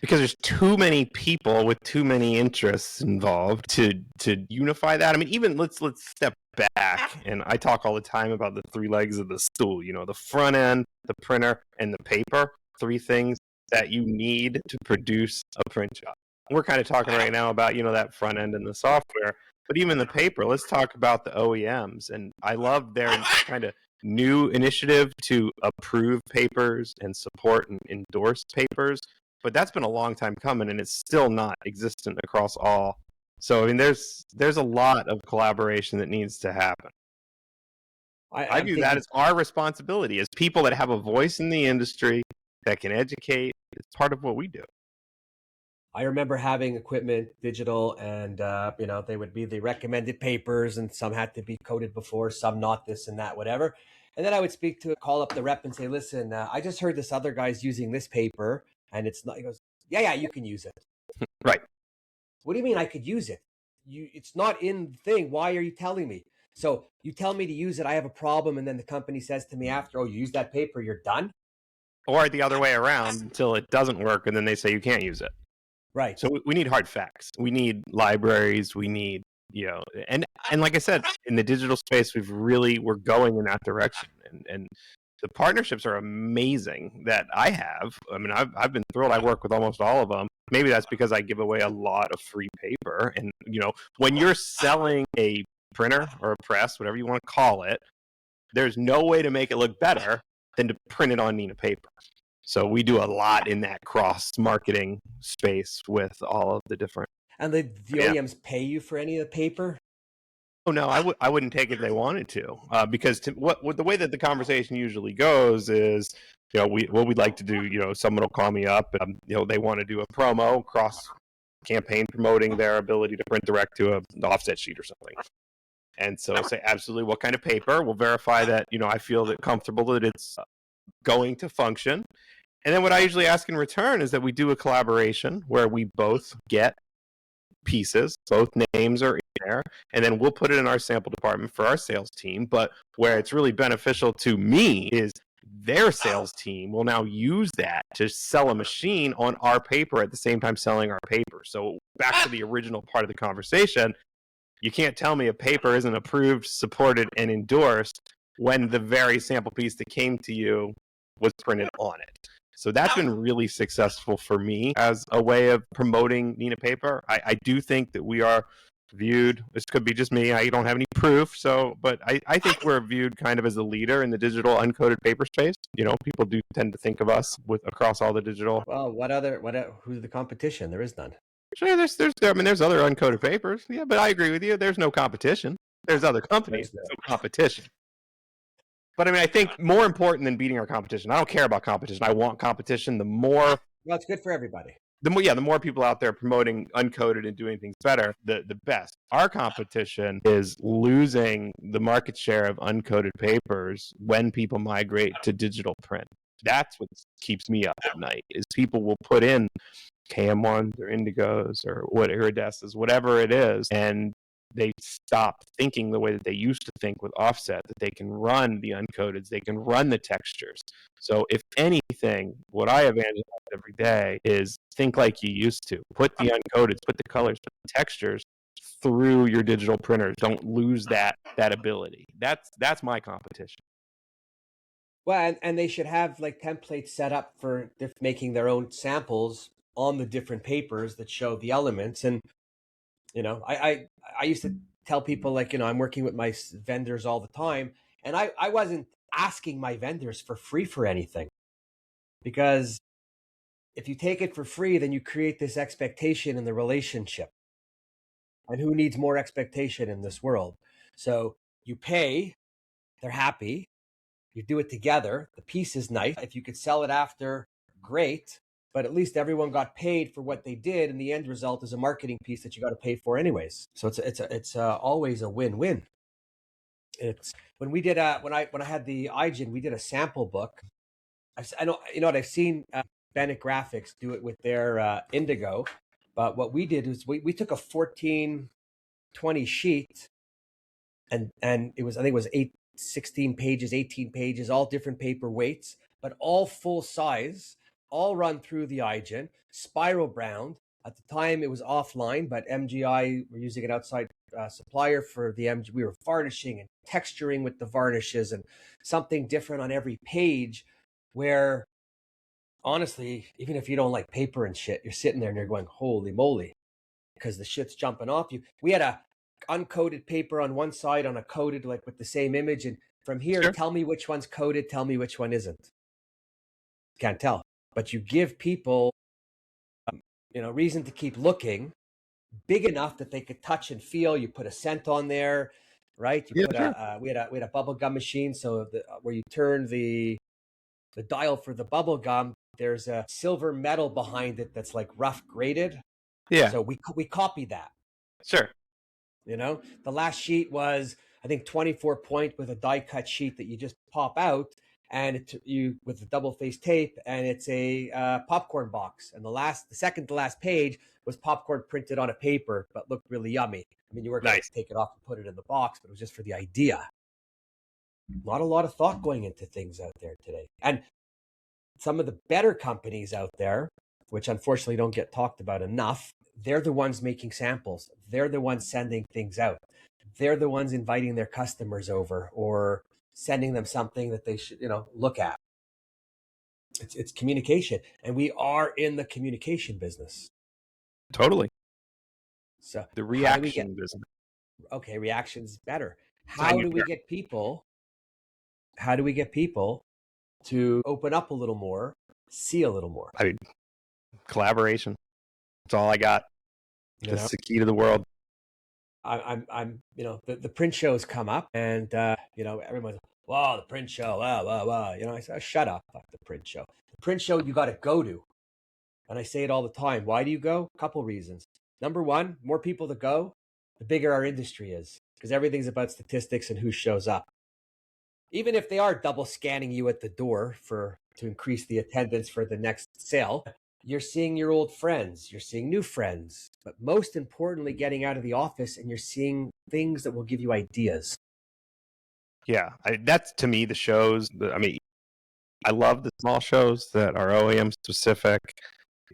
Because there's too many people with too many interests involved to unify that. I mean, even let's step back, and I talk all the time about the three legs of the stool, you know, the front end, the printer, and the paper. Three things that you need to produce a print job. We're kind of talking right now about, you know, that front end and the software, but even the paper. Let's talk about the OEMs. And I love their kind of new initiative to approve papers and support and endorse papers. But that's been a long time coming, and it's still not existent across all. So, I mean, there's a lot of collaboration that needs to happen. I view that as our responsibility as people that have a voice in the industry that can educate. It's part of what we do. I remember having equipment, digital, and you know, they would be the recommended papers, and some had to be coded before, some not, this and that, whatever. And then I would call up the rep and say, listen, I just heard this other guy's using this paper, and it's not. He goes, yeah, you can use it. Right. What do you mean I could use it? It's not in the thing. Why are you telling me? So you tell me to use it, I have a problem, and then the company says to me after, oh, you use that paper, you're done? Or the other way around until it doesn't work, and then they say you can't use it. Right. So we need hard facts. We need libraries. We need, you know, and like I said, in the digital space, we're going in that direction, and the partnerships are amazing that I have. I mean, I've been thrilled. I work with almost all of them. Maybe that's because I give away a lot of free paper. And, you know, when you're selling a printer or a press, whatever you want to call it, there's no way to make it look better than to print it on Nina paper. So we do a lot in that cross-marketing space with all of the different. And the OEMs pay you for any of the paper? Oh no, I wouldn't take it if they wanted to, because what the way that the conversation usually goes is, you know, what we'd like to do. You know, someone will call me up, and you know, they want to do a promo cross campaign promoting their ability to print direct to an offset sheet or something. And so say, absolutely, what kind of paper? We'll verify that, you know, I feel that comfortable that it's going to function. And then what I usually ask in return is that we do a collaboration where we both get pieces, both names are in there, and then we'll put it in our sample department for our sales team. But where it's really beneficial to me is their sales team will now use that to sell a machine on our paper at the same time selling our paper. So back to the original part of the conversation, you can't tell me a paper isn't approved, supported, and endorsed when the very sample piece that came to you was printed on it. So that's been really successful for me as a way of promoting Nina paper. I do think that we are viewed, this could be just me, I don't have any proof, but I think we're viewed kind of as a leader in the digital uncoated paper space. You know, people do tend to think of us across all the digital. Well, who's the competition? There is none. Sure, there's other uncoated papers. Yeah, but I agree with you. There's no competition. There's other companies. There's no competition. But I mean, I think more important than beating our competition, I don't care about competition. I want competition. The more, well, it's good for everybody. The more people out there promoting uncoated and doing things better, the best. Our competition is losing the market share of uncoated papers when people migrate to digital print. That's what keeps me up at night. Is people will put in KM1s or Indigos or Iridescents, whatever it is, and they stop thinking the way that they used to think with offset, that they can run the uncoateds, they can run the textures. So if anything, what I evangelize every day is think like you used to. Put the uncoateds, put the colors, put the textures through your digital printers. Don't lose that ability. That's my competition. Well, and they should have like templates set up for making their own samples on the different papers that show the elements. And you know, I used to tell people, like, you know, I'm working with my vendors all the time, and I wasn't asking my vendors for free for anything, because if you take it for free, then you create this expectation in the relationship. And who needs more expectation in this world? So you pay, they're happy, you do it together, the piece is nice. If you could sell it after, great. but at least everyone got paid for what they did, and the end result is a marketing piece that you got to pay for anyways. So it's always a win-win. It's when we did when I had the iGen, we did a sample book. I know, you know what, I've seen Bennett Graphics do it with their Indigo, but what we did is we took a 1420 sheet, and it was, I think it was 16 pages, 18 pages, all different paper weights, but all full size, all run through the iGen, spiral bound. At the time, it was offline, but MGI were using an outside supplier for the MG. We were varnishing and texturing with the varnishes and something different on every page. Where honestly, even if you don't like paper and shit, you're sitting there and you're going, "Holy moly!" because the shit's jumping off you. We had a uncoated paper on one side on a coated, like with the same image, and from here, Sure. tell me which one's coated, tell me which one isn't. Can't tell, but you give people reason to keep looking, big enough that they could touch and feel. You put a scent on there, right? You Yeah, put sure. we had a bubble gum machine, so where you turn the dial for the bubble gum, there's a silver metal behind it that's like rough graded. Yeah, So we copied that. sure. The last sheet was, I think, 24 point with a die cut sheet that you just pop out, and you with the double face tape, and it's a popcorn box. And the second to last page was popcorn printed on a paper, but looked really yummy. I mean, you weren't going Nice. to take it off and put it in the box, but it was just for the idea. Not a lot of thought going into things out there today. And some of the better companies out there, which unfortunately don't get talked about enough, they're the ones making samples. They're the ones sending things out. They're the ones inviting their customers over or sending them something that they should, look at. It's communication, and we are in the communication business. Totally. So The how do we reaction business. okay, reactions better. On How your do we turn. get people? How do we get people to open up a little more, see a little more? I mean, collaboration. That's all I got. That's the key to the world. I'm the print shows come up, and everyone's, wow, the print show, wow. I say, oh, shut up, fuck the print show. The print show you got to go to, and I say it all the time. Why do you go? A couple reasons. Number one, more people to go, the bigger our industry is, because everything's about statistics and who shows up. Even if they are double scanning you at the door to increase the attendance for the next sale, you're seeing your old friends, you're seeing new friends, but most importantly, getting out of the office, and you're seeing things that will give you ideas. Yeah, that's to me the shows. I love the small shows that are OEM specific.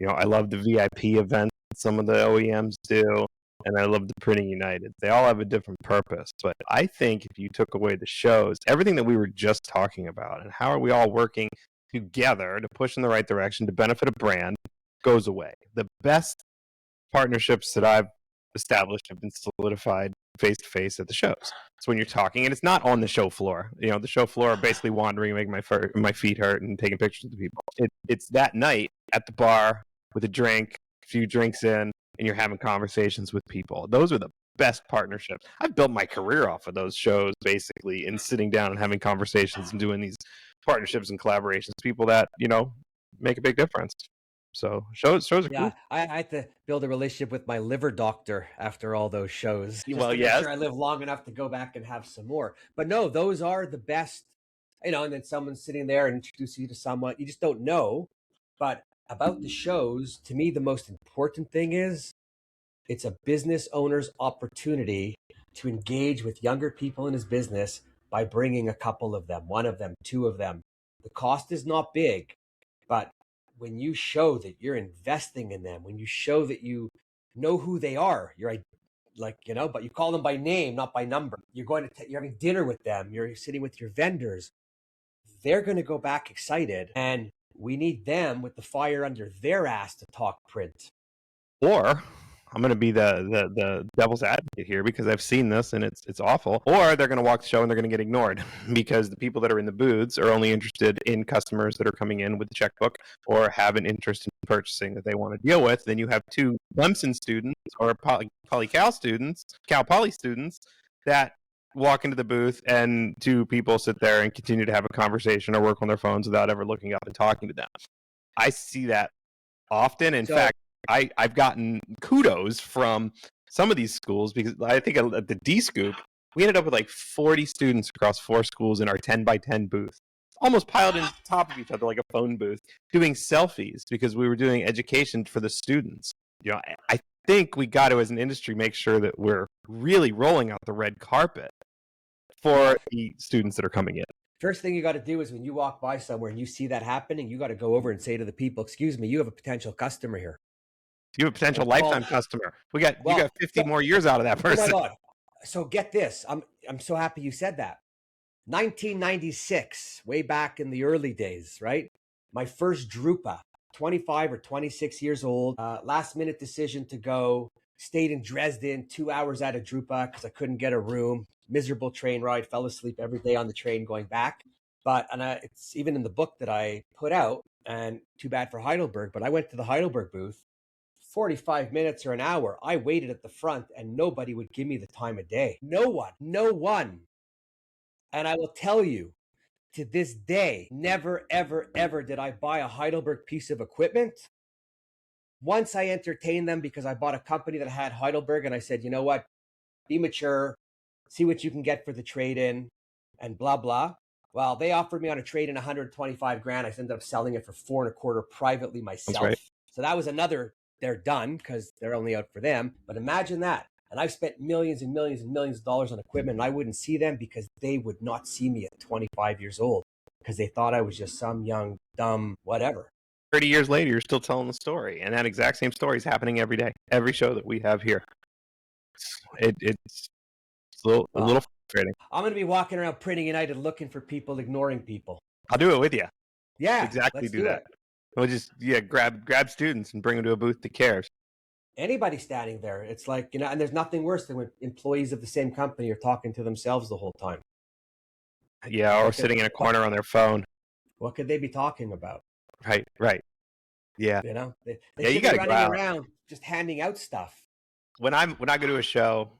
I love the VIP events some of the OEMs do, and I love the Printing United. They all have a different purpose, but I think if you took away the shows, everything that we were just talking about, and how are we all working together to push in the right direction to benefit a brand, goes away. The best partnerships that I've established have been solidified face to face at the shows. So when you're talking, and it's not on the show floor, the show floor, basically wandering, making my feet hurt, and taking pictures of the people. It's that night at the bar with a drink, a few drinks in, and you're having conversations with people. Those are the best partnerships. I've built my career off of those shows, basically, in sitting down and having conversations and doing these partnerships and collaborations. People that make a big difference. So shows are cool. I had to build a relationship with my liver doctor after all those shows, just to make yes. sure I live long enough to go back and have some more. But no, those are the best, and then someone's sitting there and introducing you to someone you just don't know. But about the shows, to me, the most important thing is it's a business owner's opportunity to engage with younger people in his business by bringing a couple of them, one of them, two of them. The cost is not big, but when you show that you're investing in them, when you show that you know who they are, but you call them by name, not by number. You're having dinner with them. You're sitting with your vendors. They're going to go back excited, and we need them with the fire under their ass to talk print. Or I'm going to be the devil's advocate here, because I've seen this and it's awful. Or they're going to walk the show and they're going to get ignored because the people that are in the booths are only interested in customers that are coming in with the checkbook or have an interest in purchasing that they want to deal with. Then you have two Clemson students or Cal students, Cal Poly students that walk into the booth, and two people sit there and continue to have a conversation or work on their phones without ever looking up and talking to them. I see that often. In fact, I've gotten kudos from some of these schools because I think at the D Scoop, we ended up with like 40 students across 4 schools in our 10 by 10 booth, almost piled in top of each other like a phone booth, doing selfies because we were doing education for the students. You know, I think we got to, as an industry, make sure that we're really rolling out the red carpet for the students that are coming in. First thing you got to do is when you walk by somewhere and you see that happening, you got to go over and say to the people, excuse me, you have a potential customer here. You have a potential lifetime customer. You got 50 more years out of that person. Oh my God. So get this. I'm so happy you said that. 1996, way back in the early days, right? My first Drupa, 25 or 26 years old, last minute decision to go, stayed in Dresden, 2 hours out of Drupa because I couldn't get a room. Miserable train ride, fell asleep every day on the train going back. It's even in the book that I put out, and too bad for Heidelberg, but I went to the Heidelberg booth, 45 minutes or an hour. I waited at the front and nobody would give me the time of day. No one. And I will tell you, to this day, never, ever, ever did I buy a Heidelberg piece of equipment. Once I entertained them because I bought a company that had Heidelberg and I said, you know what, be mature, see what you can get for the trade-in and blah, blah. Well, they offered me on a trade-in 125 grand. I ended up selling it for 4.25 privately myself. That's right. So that was another, they're done because they're only out for them. But imagine that. And I've spent millions and millions and millions of dollars on equipment and I wouldn't see them because they would not see me at 25 years old because they thought I was just some young, dumb, whatever. 30 years later, you're still telling the story. And that exact same story is happening every day, every show that we have here. It's a little frustrating. I'm going to be walking around Printing United looking for people, ignoring people. I'll do it with you. Yeah. Exactly do that. We'll just grab students and bring them to a booth that cares. Anybody standing there, it's like, you know, and there's nothing worse than when employees of the same company are talking to themselves the whole time. Yeah, or sitting in a corner on their phone. What could they be talking about? Right. Yeah. You know, they you got to running around just handing out stuff. When I go to a show,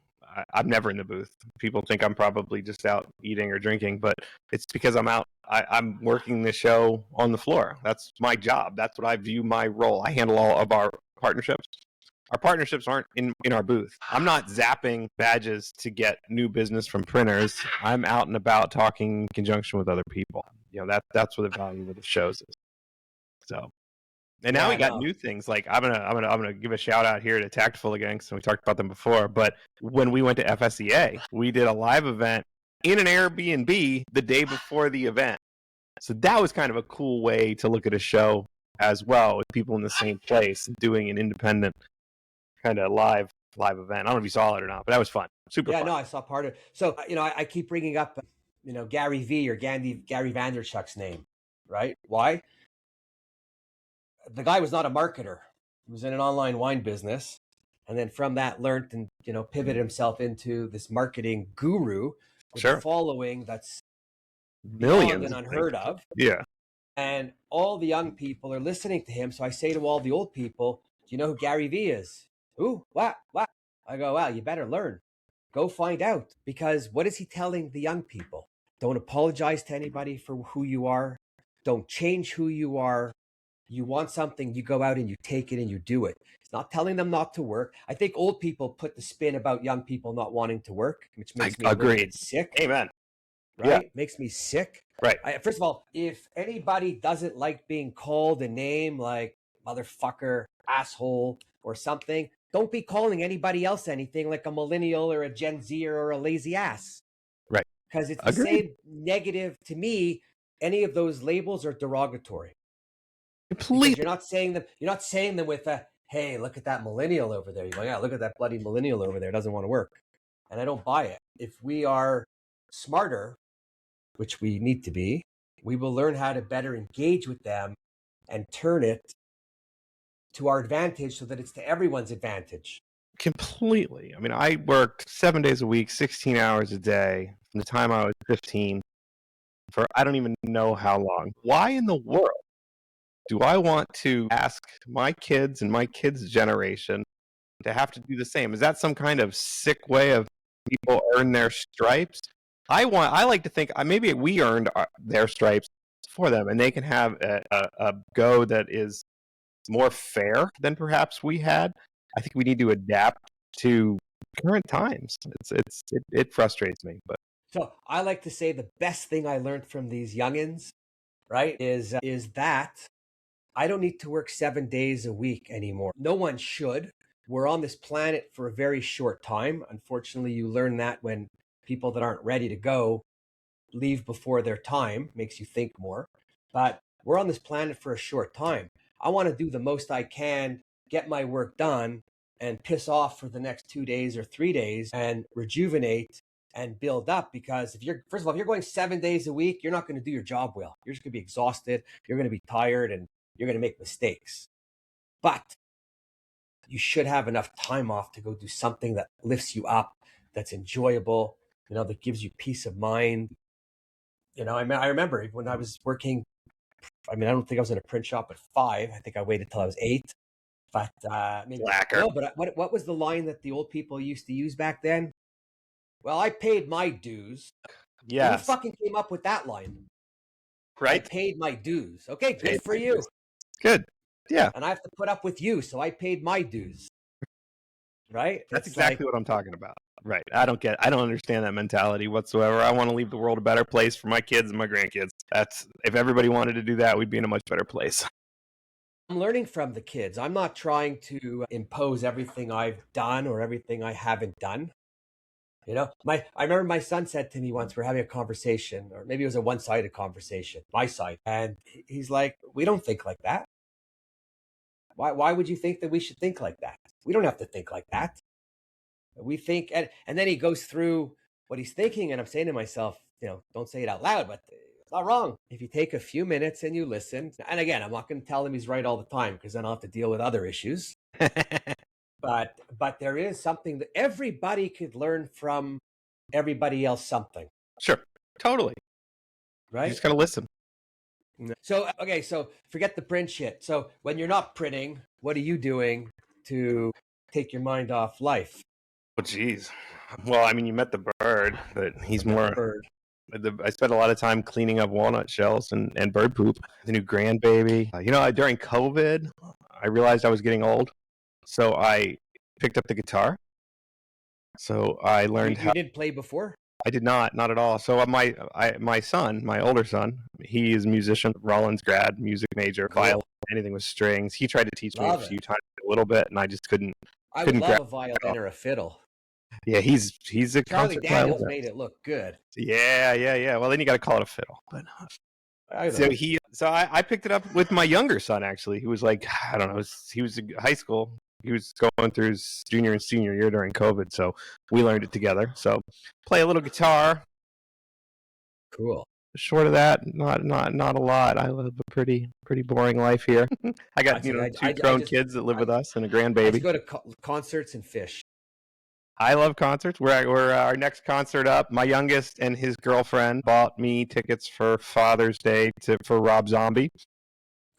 I'm never in the booth. People think I'm probably just out eating or drinking, but it's because I'm out. I'm working the show on the floor. That's my job. That's what I view my role. I handle all of our partnerships. Our partnerships aren't in our booth. I'm not zapping badges to get new business from printers. I'm out and about talking in conjunction with other people. You know, that's what the value of the shows is. So, and now we got new things. Like I'm gonna give a shout out here to Tactful again, because we talked about them before. But when we went to FSEA, we did a live event in an Airbnb the day before the event. So that was kind of a cool way to look at a show as well, with people in the same place doing an independent kind of live event. I don't know if you saw it or not, but that was fun. Super fun. Yeah, no, I saw part of it. So, you know, I keep bringing up, you know, Gary V or Gary Vaynerchuk's name, right? Why? The guy was not a marketer. He was in an online wine business. And then from that learned and, you know, pivoted himself into this marketing guru with a following that's millions and unheard of. Yeah. And all the young people are listening to him. So I say to all the old people, do you know who Gary V is? Ooh, what? I go, well, you better learn. Go find out. Because what is he telling the young people? Don't apologize to anybody for who you are. Don't change who you are. You want something, you go out and you take it and you do it. It's not telling them not to work. I think old people put the spin about young people not wanting to work, which makes me really sick. Amen. Right? Yeah. Makes me sick. Right. First of all, if anybody doesn't like being called a name like motherfucker, asshole, or something, don't be calling anybody else anything like a millennial or a Gen Zer or a lazy ass. Right. Because it's the same negative to me. Any of those labels are derogatory. Completely. You're not saying them with a, hey, look at that millennial over there. You're going, yeah, look at that bloody millennial over there. It doesn't want to work. And I don't buy it. If we are smarter, which we need to be, we will learn how to better engage with them and turn it to our advantage so that it's to everyone's advantage. Completely. I mean, I worked 7 days a week, 16 hours a day from the time I was 15 for I don't even know how long. Why in the world do I want to ask my kids and my kids' generation to have to do the same? Is that some kind of sick way of people earn their stripes? I like to think maybe we earned their stripes for them, and they can have a go that is more fair than perhaps we had. I think we need to adapt to current times. It frustrates me, but So I like to say the best thing I learned from these youngins, right, is that I don't need to work 7 days a week anymore. No one should. We're on this planet for a very short time. Unfortunately, you learn that when people that aren't ready to go leave before their time. Makes you think more. But we're on this planet for a short time. I want to do the most I can, get my work done, and piss off for the next 2 days or 3 days and rejuvenate and build up. Because if you're, first of all, if you're going 7 days a week, you're not going to do your job well. You're just going to be exhausted. You're going to be tired and you're going to make mistakes. But you should have enough time off to go do something that lifts you up, that's enjoyable, that gives you peace of mind. I remember when I was working, I don't think I was in a print shop at 5. I think I waited till I was 8. But maybe Slacker. no. But what was the line that the old people used to use back then? Well, I paid my dues. Yes. Who fucking came up with that line? Right? I paid my dues. Okay, good Paid for my you. dues. Good. Yeah. And I have to put up with you, so I paid my dues. Right? That's exactly what I'm talking about. Right. I don't understand that mentality whatsoever. I want to leave the world a better place for my kids and my grandkids. If everybody wanted to do that, we'd be in a much better place. I'm learning from the kids. I'm not trying to impose everything I've done or everything I haven't done. I remember my son said to me once, we're having a conversation, or maybe it was a one-sided conversation, my side. And he's like, we don't think like that. Why would you think that we should think like that? We don't have to think like that. We think, and then he goes through what he's thinking, and I'm saying to myself, don't say it out loud, but it's not wrong. If you take a few minutes and you listen, and again, I'm not going to tell him he's right all the time, because then I'll have to deal with other issues. But there is something that everybody could learn from everybody else something. Sure. Totally. Right? You just got to listen. So, okay, so forget the print shit. So when you're not printing, what are you doing to take your mind off life? Oh, geez. Well, you met the bird, but he's more... Bird. I spent a lot of time cleaning up walnut shells and bird poop. The new grandbaby. During COVID, I realized I was getting old. So I picked up the guitar. So I learned how... You didn't play before? I did not at all. So my son, my older son, he is a musician, Rollins grad, music major, violin, anything with strings. He tried to teach me a few times a little bit, and I just couldn't. I would love a violin or a fiddle. Yeah, he's a Charlie concert Daniels violin. made it look good. Yeah. Well, then you got to call it a fiddle. But so I picked it up with my younger son, actually, who was like, I don't know, he was in high school. He was going through his junior and senior year during COVID, so we learned it together. So play a little guitar. Cool. Short of that, not a lot. I live a pretty boring life here. I got two grown kids that live with us and a grandbaby. I go to concerts and fish. I love concerts. We're our next concert up. My youngest and his girlfriend bought me tickets for Father's Day for Rob Zombie.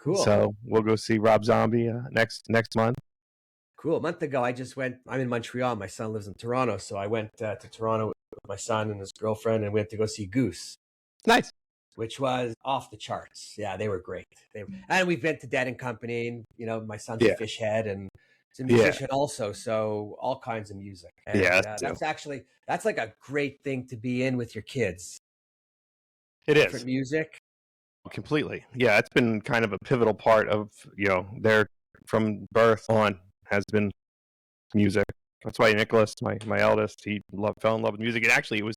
Cool. So we'll go see Rob Zombie next month. Cool. A month ago, I'm in Montreal. My son lives in Toronto. So I went to Toronto with my son and his girlfriend, and we went to go see Goose. Nice. Which was off the charts. Yeah, they were great. And we've been to Dead and Company, and, my son's a fish head and he's a musician also. So all kinds of music. And, that's like a great thing to be in with your kids. It is. Different music. Completely. Yeah, it's been kind of a pivotal part of, their from birth on has been music. That's why Nicholas, my eldest, he fell in love with music. And actually, it was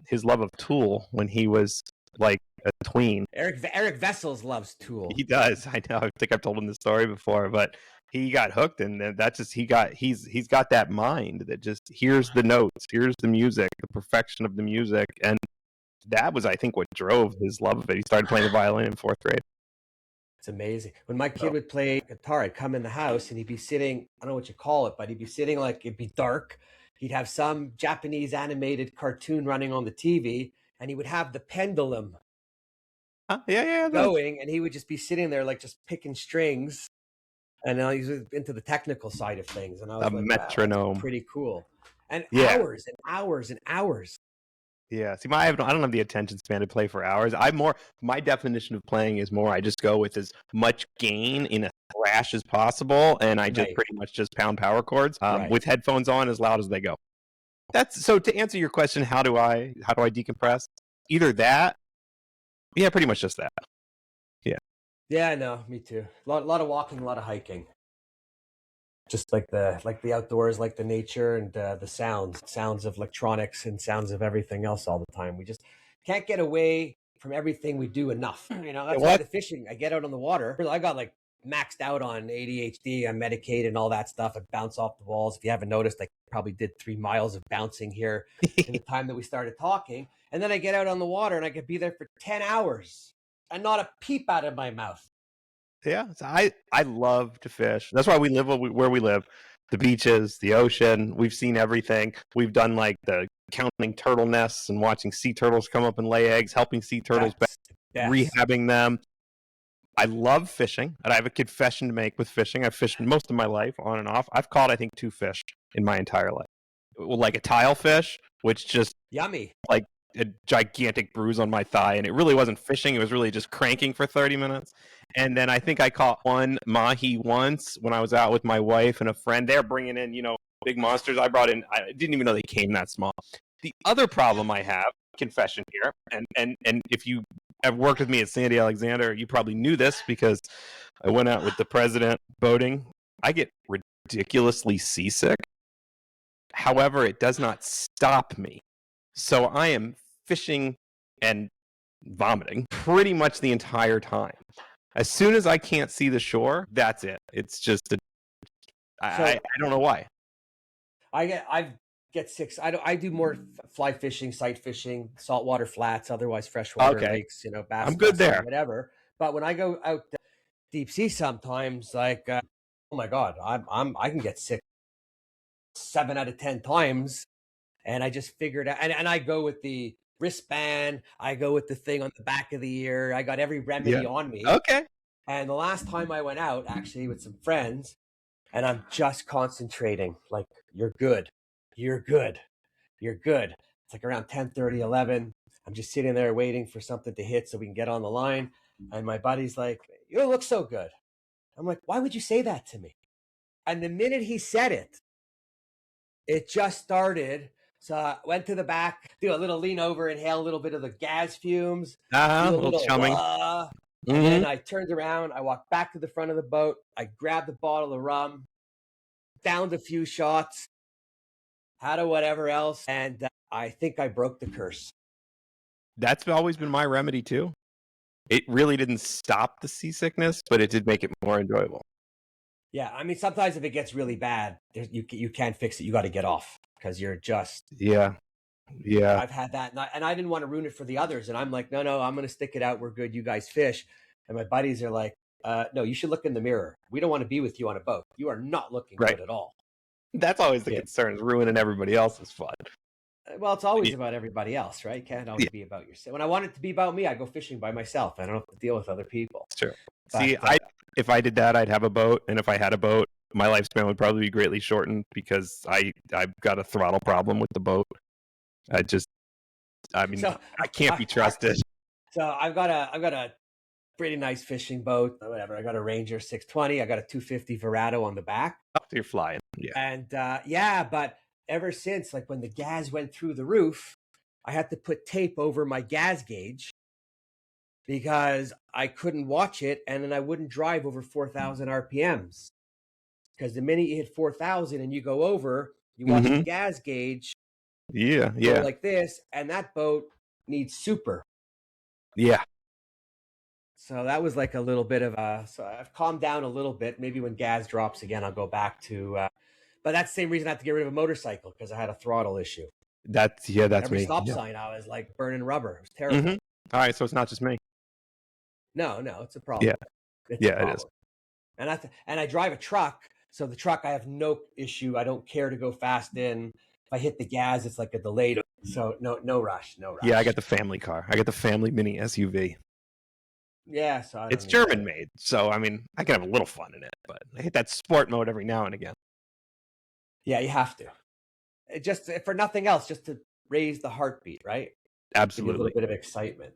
his love of Tool when he was like a tween. Eric Vessels loves Tool. He does. I know. I think I've told him this story before, but he got hooked, and that's just he's got that mind that just hears the notes, hears the music, the perfection of the music, and that was, I think, what drove his love of it. He started playing the violin in 4th grade. It's amazing. When my kid would play guitar, I'd come in the house and he'd be sitting, I don't know what you call it, but he'd be sitting like it'd be dark. He'd have some Japanese animated cartoon running on the TV, and he would have the pendulum going, and he would just be sitting there like just picking strings. And now he's into the technical side of things. And I was like, metronome. Wow, that's pretty cool. And hours and hours and hours. Yeah. See, I don't have the attention span to play for hours. My definition of playing is more I just go with as much gain in a crash as possible, and I just Right. pretty much just pound power chords Right. with headphones on as loud as they go. That's so to answer your question, how do I decompress? Either that, yeah, pretty much just that. Yeah. Yeah, no, me too. Lot of walking, a lot of hiking. Just like the outdoors, like the nature and the sounds of electronics and sounds of everything else all the time. We just can't get away from everything we do enough. Yeah, That's why what? the fishing. I get out on the water. I got like maxed out on ADHD. I'm medicated and all that stuff. I bounce off the walls. If you haven't noticed, I probably did 3 miles of bouncing here in the time that we started talking. And then I get out on the water and I could be there for 10 hours and not a peep out of my mouth. Yeah, so I love to fish. That's why we live where we live. The beaches, the ocean. We've seen everything. We've done like the counting turtle nests and watching sea turtles come up and lay eggs, helping sea turtles back, That's the best. rehabbing them. I love fishing, and I have a confession to make with fishing. I've fished most of my life on and off. I've caught, I think, 2 fish in my entire life. Well, like a tile fish, which just Yummy. like a gigantic bruise on my thigh, and it really wasn't fishing. It was really just cranking for 30 minutes. And then I think I caught one mahi once when I was out with my wife and a friend. They're bringing in, big monsters. I brought in, I didn't even know they came that small. The other problem I have, confession here, and if you have worked with me at Sandy Alexander, you probably knew this because I went out with the president boating. I get ridiculously seasick. However, it does not stop me. So I am fishing and vomiting pretty much the entire time. As soon as I can't see the shore, that's it. It's just I don't know why. I get sick. I do more fly fishing, sight fishing, saltwater flats, otherwise freshwater Okay, lakes, bass I'm good fishing, there. whatever. But when I go out deep sea, sometimes like oh my god, I can get sick 7 out of 10 times, and I just figured out. And I go with the wristband. I go with the thing on the back of the ear. I got every remedy Yeah. on me. Okay. And the last time I went out, actually with some friends, and I'm just concentrating, like, you're good, you're good, you're good. It's like around 10:30, 11. I'm just sitting there waiting for something to hit so we can get on the line. And my buddy's like, you don't look so good. I'm like, why would you say that to me? And the minute he said it, it just started. So I went to the back, do a little lean over, inhale a little bit of the gas fumes, A do a little little, chumming. and then Mm-hmm. I turned around. I walked back to the front of the boat. I grabbed a bottle of rum, downed a few shots, had a whatever else, and I think I broke the curse. That's always been my remedy too. It really didn't stop the seasickness, but it did make it more enjoyable. Yeah, I mean, sometimes if it gets really bad, you can't fix it. You got to get off because you're just. Yeah. Yeah. I've had that, and I didn't want to ruin it for the others. And I'm like, no, I'm going to stick it out. We're good. You guys fish. And my buddies are like, no, you should look in the mirror. We don't want to be with you on a boat. You are not looking Right. good at all. That's always the Yeah. concern, is ruining everybody else's fun. Well, it's always Yeah. about everybody else, right? It can't always be about yourself. When I want it to be about me, I go fishing by myself. I don't have to deal with other people. It's true. But, See, if I did that, I'd have a boat, and if I had a boat, my lifespan would probably be greatly shortened because I've got a throttle problem with the boat. I can't be trusted. So I've got a pretty nice fishing boat, whatever. I got a Ranger 620. I got a 250 Verado on the back. Oh, you're flying. Yeah. And but ever since, like when the gas went through the roof, I had to put tape over my gas gauge because I couldn't watch it, and then I wouldn't drive over 4,000 RPMs. Because the minute you hit 4,000 and you go over, you watch the gas gauge Yeah. go like this, and that boat needs super. Yeah. So that was like a little bit of so I've calmed down a little bit. Maybe when gas drops again, I'll go back to, but that's the same reason I had to get rid of a motorcycle, because I had a throttle issue. That's Every me. stop Yeah. sign, I was like burning rubber. It was terrible. All right, so it's not just me. No, it's a problem. Yeah. It's a Yeah, it problem. is. And I drive a truck, so the truck I have no issue. I don't care to go fast in. If I hit the gas, it's like a delayed. So no rush. Yeah, I got the family car. I got the family mini SUV. Yeah, so It's German made, so I mean, I can have a little fun in it, but I hit that sport mode every now and again. Yeah, you have to. It just for nothing else, just to raise the heartbeat, right? Give you a Absolutely. little bit of excitement.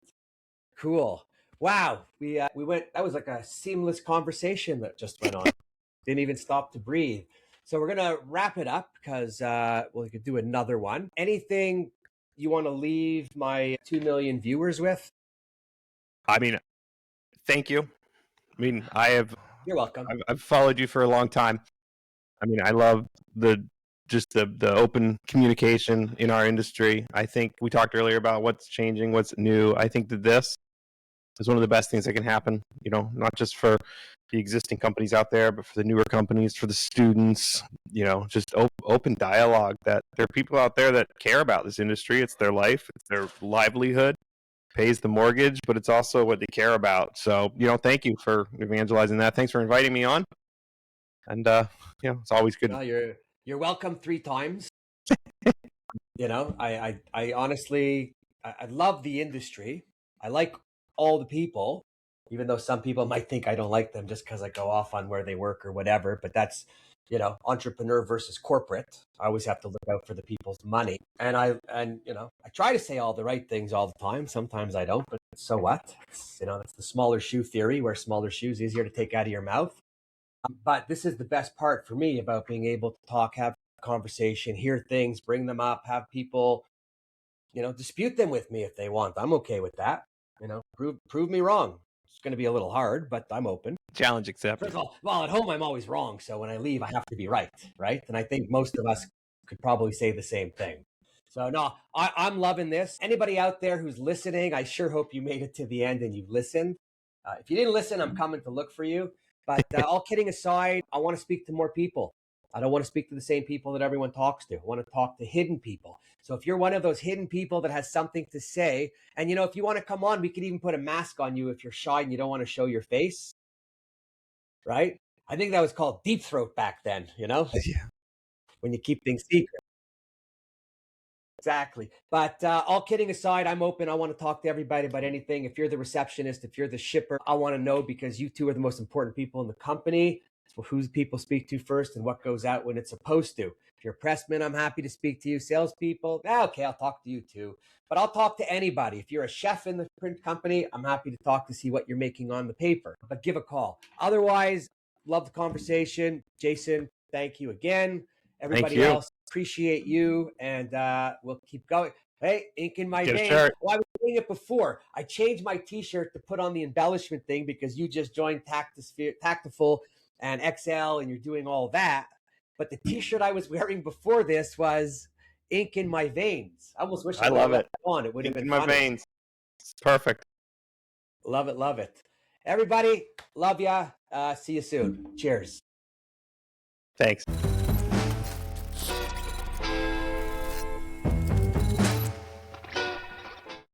Cool. Wow, we went. That was like a seamless conversation that just went on. Didn't even stop to breathe. So we're gonna wrap it up because we could do another one. Anything you want to leave my 2 million viewers with? I mean, thank you. I mean, You're welcome. I've followed you for a long time. I mean, I love the open communication in our industry. I think we talked earlier about what's changing, what's new. I think that this is one of the best things that can happen, not just for the existing companies out there, but for the newer companies, for the students, just open dialogue, that there are people out there that care about this industry. It's their life, it's their livelihood, pays the mortgage, but it's also what they care about. So, thank you for evangelizing that. Thanks for inviting me on. And, it's always good. No, you're welcome 3 times. I honestly, I love the industry. I like all the people, even though some people might think I don't like them just because I go off on where they work or whatever. But that's, entrepreneur versus corporate. I always have to look out for the people's money. And I try to say all the right things all the time. Sometimes I don't, but so what? It's the smaller shoe theory, where smaller shoes easier to take out of your mouth. But this is the best part for me about being able to talk, have conversation, hear things, bring them up, have people, dispute them with me if they want. I'm okay with that. Prove me wrong. It's going to be a little hard, but I'm open. Challenge accepted. First of all, well, at home, I'm always wrong. So when I leave, I have to be right. And I think most of us could probably say the same thing. So no, I'm loving this. Anybody out there who's listening, I sure hope you made it to the end and you've listened. If you didn't listen, I'm coming to look for you. But all kidding aside, I want to speak to more people. I don't want to speak to the same people that everyone talks to. I want to talk to hidden people. So if you're one of those hidden people that has something to say, and if you want to come on, we could even put a mask on you if you're shy and you don't want to show your face. Right? I think that was called deep throat back then, Yeah. When you keep things secret. Exactly. But all kidding aside, I'm open. I want to talk to everybody about anything. If you're the receptionist, if you're the shipper, I want to know, because you two are the most important people in the company. So who people speak to first and what goes out when it's supposed to. If you're a pressman, I'm happy to speak to you. Salespeople, okay, I'll talk to you too. But I'll talk to anybody. If you're a chef in the print company, I'm happy to talk to see what you're making on the paper. But give a call. Otherwise, love the conversation. Jason, thank you again. Everybody else, appreciate you, and we'll keep going. Hey, ink in my veins. Well, I was doing it before. I changed my T-shirt to put on the embellishment thing because you just joined Tactiful and XL, and you're doing all that. But the T-shirt I was wearing before this was ink in my veins. I almost wish I love it. On. It would have been in my funny. Veins. It's perfect. Love it, love it. Everybody, love ya. See you soon. Cheers. Thanks.